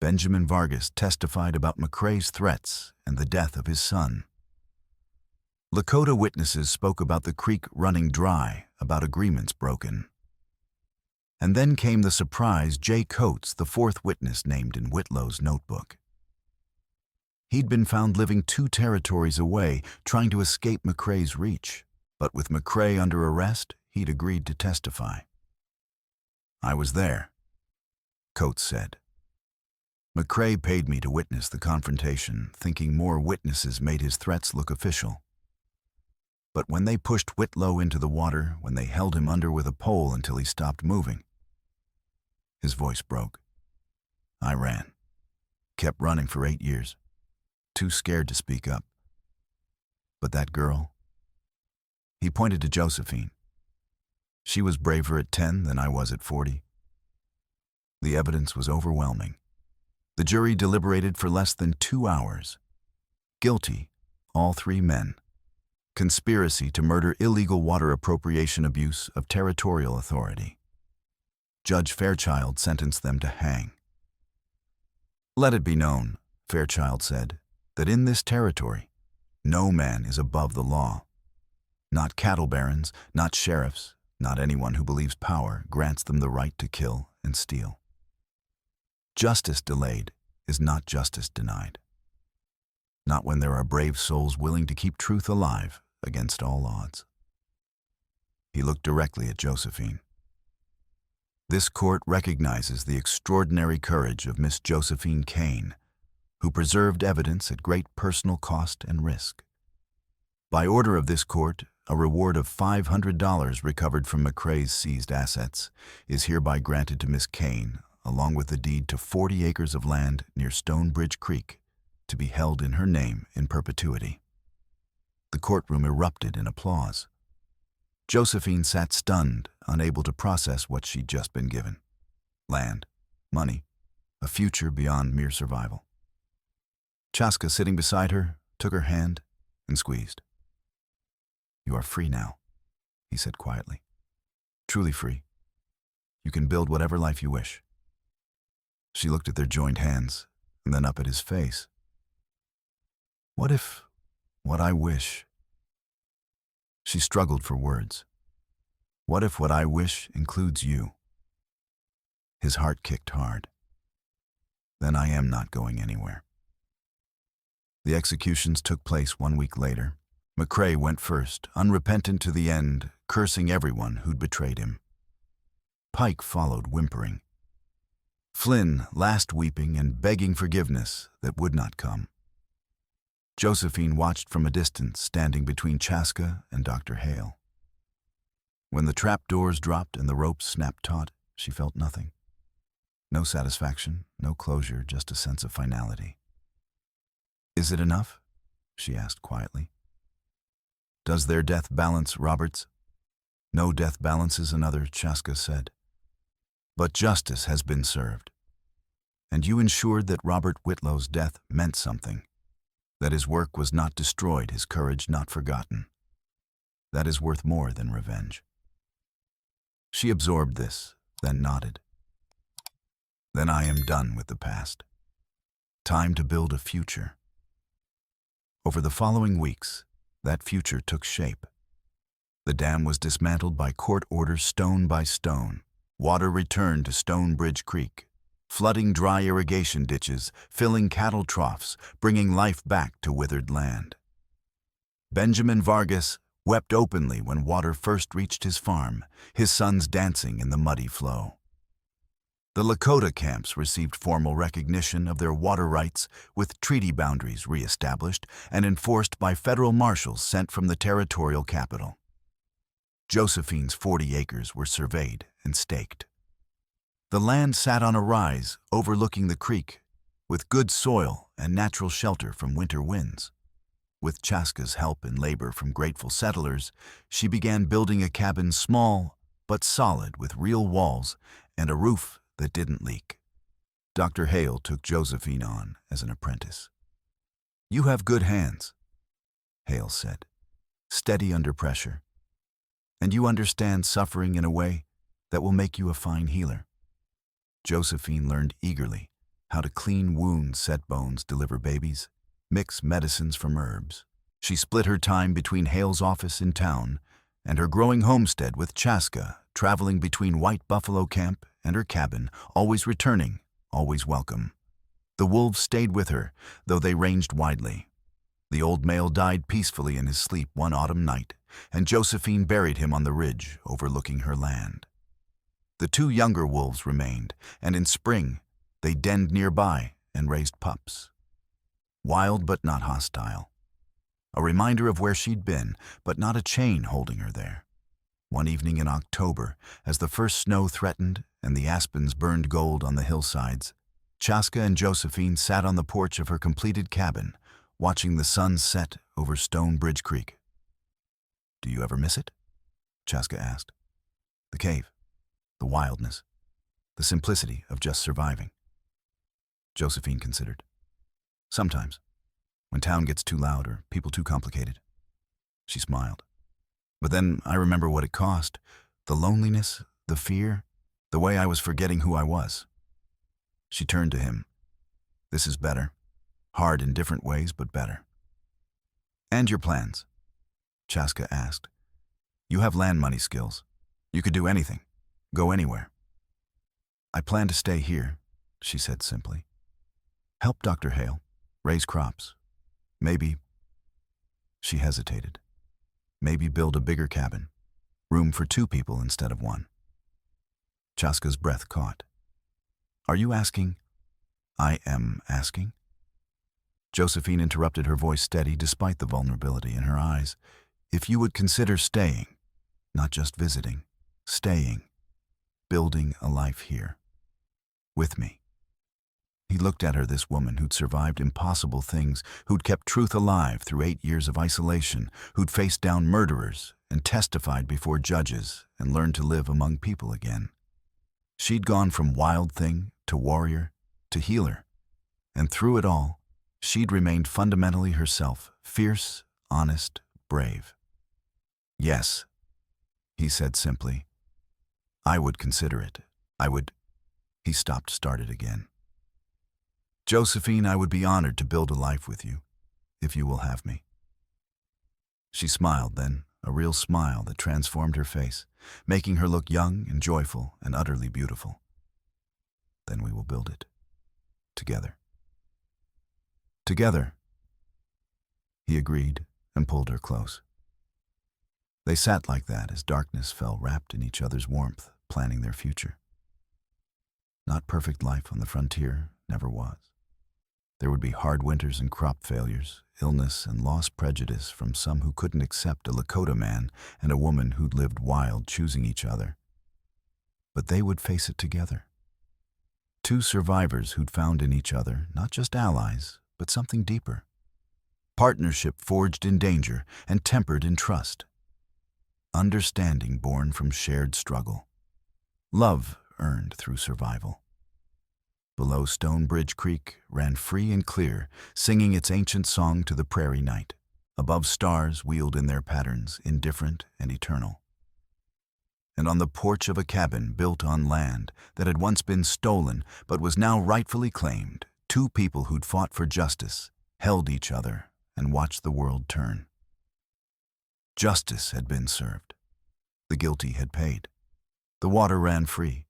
Benjamin Vargas testified about McCrae's threats and the death of his son. Lakota witnesses spoke about the creek running dry, about agreements broken. And then came the surprise: Jay Coates, the 4th witness named in Whitlow's notebook. He'd been found living 2 territories away, trying to escape McCrae's reach. But with McCrae under arrest, he'd agreed to testify. "I was there," Coates said. "McCrae paid me to witness the confrontation, thinking more witnesses made his threats look official. But when they pushed Whitlow into the water, when they held him under with a pole until he stopped moving," his voice broke, "I ran. Kept running for 8 years. Too scared to speak up. But that girl," he pointed to Josephine. "She was braver at 10 than I was at 40. The evidence was overwhelming. The jury deliberated for less than 2 hours. Guilty, all 3 men. Conspiracy to murder, illegal water appropriation, abuse of territorial authority. Judge Fairchild sentenced them to hang. "Let it be known," Fairchild said, "that in this territory, no man is above the law. Not cattle barons, not sheriffs, not anyone who believes power grants them the right to kill and steal. Justice delayed is not justice denied. Not when there are brave souls willing to keep truth alive against all odds." He looked directly at Josephine. "This court recognizes the extraordinary courage of Miss Josephine Kane, who preserved evidence at great personal cost and risk. By order of this court, a reward of $500 recovered from McCrae's seized assets is hereby granted to Miss Kane, along with the deed to 40 acres of land near Stonebridge Creek, to be held in her name in perpetuity. The courtroom erupted in applause. Josephine sat stunned, unable to process what she'd just been given. Land, money, a future beyond mere survival. Chaska, sitting beside her, took her hand and squeezed. "You are free now," he said quietly. "Truly free. You can build whatever life you wish." She looked at their joined hands and then up at his face. "What if what I wish?" She struggled for words. "What if what I wish includes you?" His heart kicked hard. "Then I am not going anywhere." The executions took place 1 week later. McCrae went first, unrepentant to the end, cursing everyone who'd betrayed him. Pike followed, whimpering. Flynn last weeping and begging forgiveness that would not come. Josephine watched from a distance, standing between Chaska and Dr. Hale. When the trap doors dropped and the ropes snapped taut, she felt nothing. No satisfaction, no closure, just a sense of finality. "Is it enough?" she asked quietly. "Does their death balance Robert's?" "No death balances another," Chaska said. "But justice has been served. And you ensured that Robert Whitlow's death meant something, that his work was not destroyed, his courage not forgotten. That is worth more than revenge." She absorbed this, then nodded. "Then I am done with the past. Time to build a future." Over the following weeks, that future took shape. The dam was dismantled by court order stone by stone. Water returned to Stonebridge Creek, flooding dry irrigation ditches, filling cattle troughs, bringing life back to withered land. Benjamin Vargas wept openly when water first reached his farm, his sons dancing in the muddy flow. The Lakota camps received formal recognition of their water rights, with treaty boundaries re-established and enforced by federal marshals sent from the territorial capital. Josephine's 40 acres were surveyed and staked. The land sat on a rise overlooking the creek, with good soil and natural shelter from winter winds. With Chaska's help and labor from grateful settlers, she began building a cabin small but solid, with real walls and a roof that didn't leak. Dr. Hale took Josephine on as an apprentice. "You have good hands," Hale said, "steady under pressure. And you understand suffering in a way that will make you a fine healer." Josephine learned eagerly how to clean wounds, set bones, deliver babies, mix medicines from herbs. She split her time between Hale's office in town and her growing homestead with Chaska, traveling between White Buffalo Camp and her cabin, always returning, always welcome. The wolves stayed with her, though they ranged widely. The old male died peacefully in his sleep one autumn night, and Josephine buried him on the ridge overlooking her land. The 2 younger wolves remained, and in spring they denned nearby and raised pups. Wild but not hostile. A reminder of where she'd been, but not a chain holding her there. One evening in October, as the first snow threatened and the aspens burned gold on the hillsides, Chaska and Josephine sat on the porch of her completed cabin, watching the sun set over Stonebridge Creek. "Do you ever miss it?" Chaska asked. "The cave, the wildness, the simplicity of just surviving." Josephine considered. "Sometimes, when town gets too loud or people too complicated." She smiled. "But then I remember what it cost, the loneliness, the fear, the way I was forgetting who I was." She turned to him. "This is better. Hard in different ways, but better." "And your plans?" Chaska asked. "You have land money skills. You could do anything. Go anywhere." "I plan to stay here," she said simply. "Help Dr. Hale. Raise crops. Maybe—" She hesitated. "Maybe build a bigger cabin. Room for 2 people instead of 1. Chaska's breath caught. "Are you asking?" "I am asking." Josephine interrupted, her voice steady despite the vulnerability in her eyes. If you would consider staying, not just visiting, staying, building a life here, with me. He looked at her, this woman who'd survived impossible things, who'd kept truth alive through 8 years of isolation, who'd faced down murderers and testified before judges and learned to live among people again. She'd gone from wild thing to warrior to healer, and through it all, she'd remained fundamentally herself, fierce, honest, brave. Yes, he said simply. I would consider it. I would. He stopped, started again. Josephine, I would be honored to build a life with you, if you will have me. She smiled then, a real smile that transformed her face, making her look young and joyful and utterly beautiful. Then we will build it. Together. Together. He agreed and pulled her close. They sat like that as darkness fell, wrapped in each other's warmth, planning their future. Not perfect life on the frontier, never was. There would be hard winters and crop failures, illness and lost prejudice from some who couldn't accept a Lakota man and a woman who'd lived wild, choosing each other. But they would face it together. Two survivors who'd found in each other not just allies, but something deeper. Partnership forged in danger and tempered in trust. Understanding born from shared struggle. Love earned through survival. Below Stone Bridge Creek ran free and clear, singing its ancient song to the prairie night. Above stars wheeled in their patterns, indifferent and eternal. And on the porch of a cabin built on land that had once been stolen but was now rightfully claimed, two people who'd fought for justice held each other and watched the world turn. Justice had been served. The guilty had paid. The water ran free.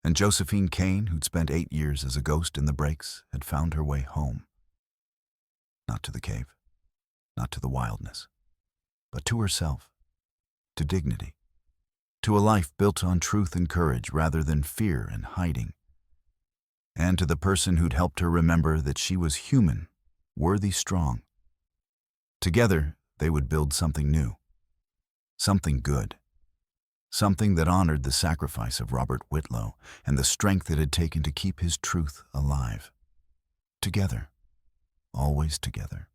And Josephine Kane, who'd spent 8 years as a ghost in the breaks, had found her way home. Not to the cave, not to the wildness, but to herself, to dignity, to a life built on truth and courage rather than fear and hiding, and to the person who'd helped her remember that she was human, worthy, strong. Together, they would build something new, something good. Something that honored the sacrifice of Robert Whitlow and the strength it had taken to keep his truth alive. Together. Always together.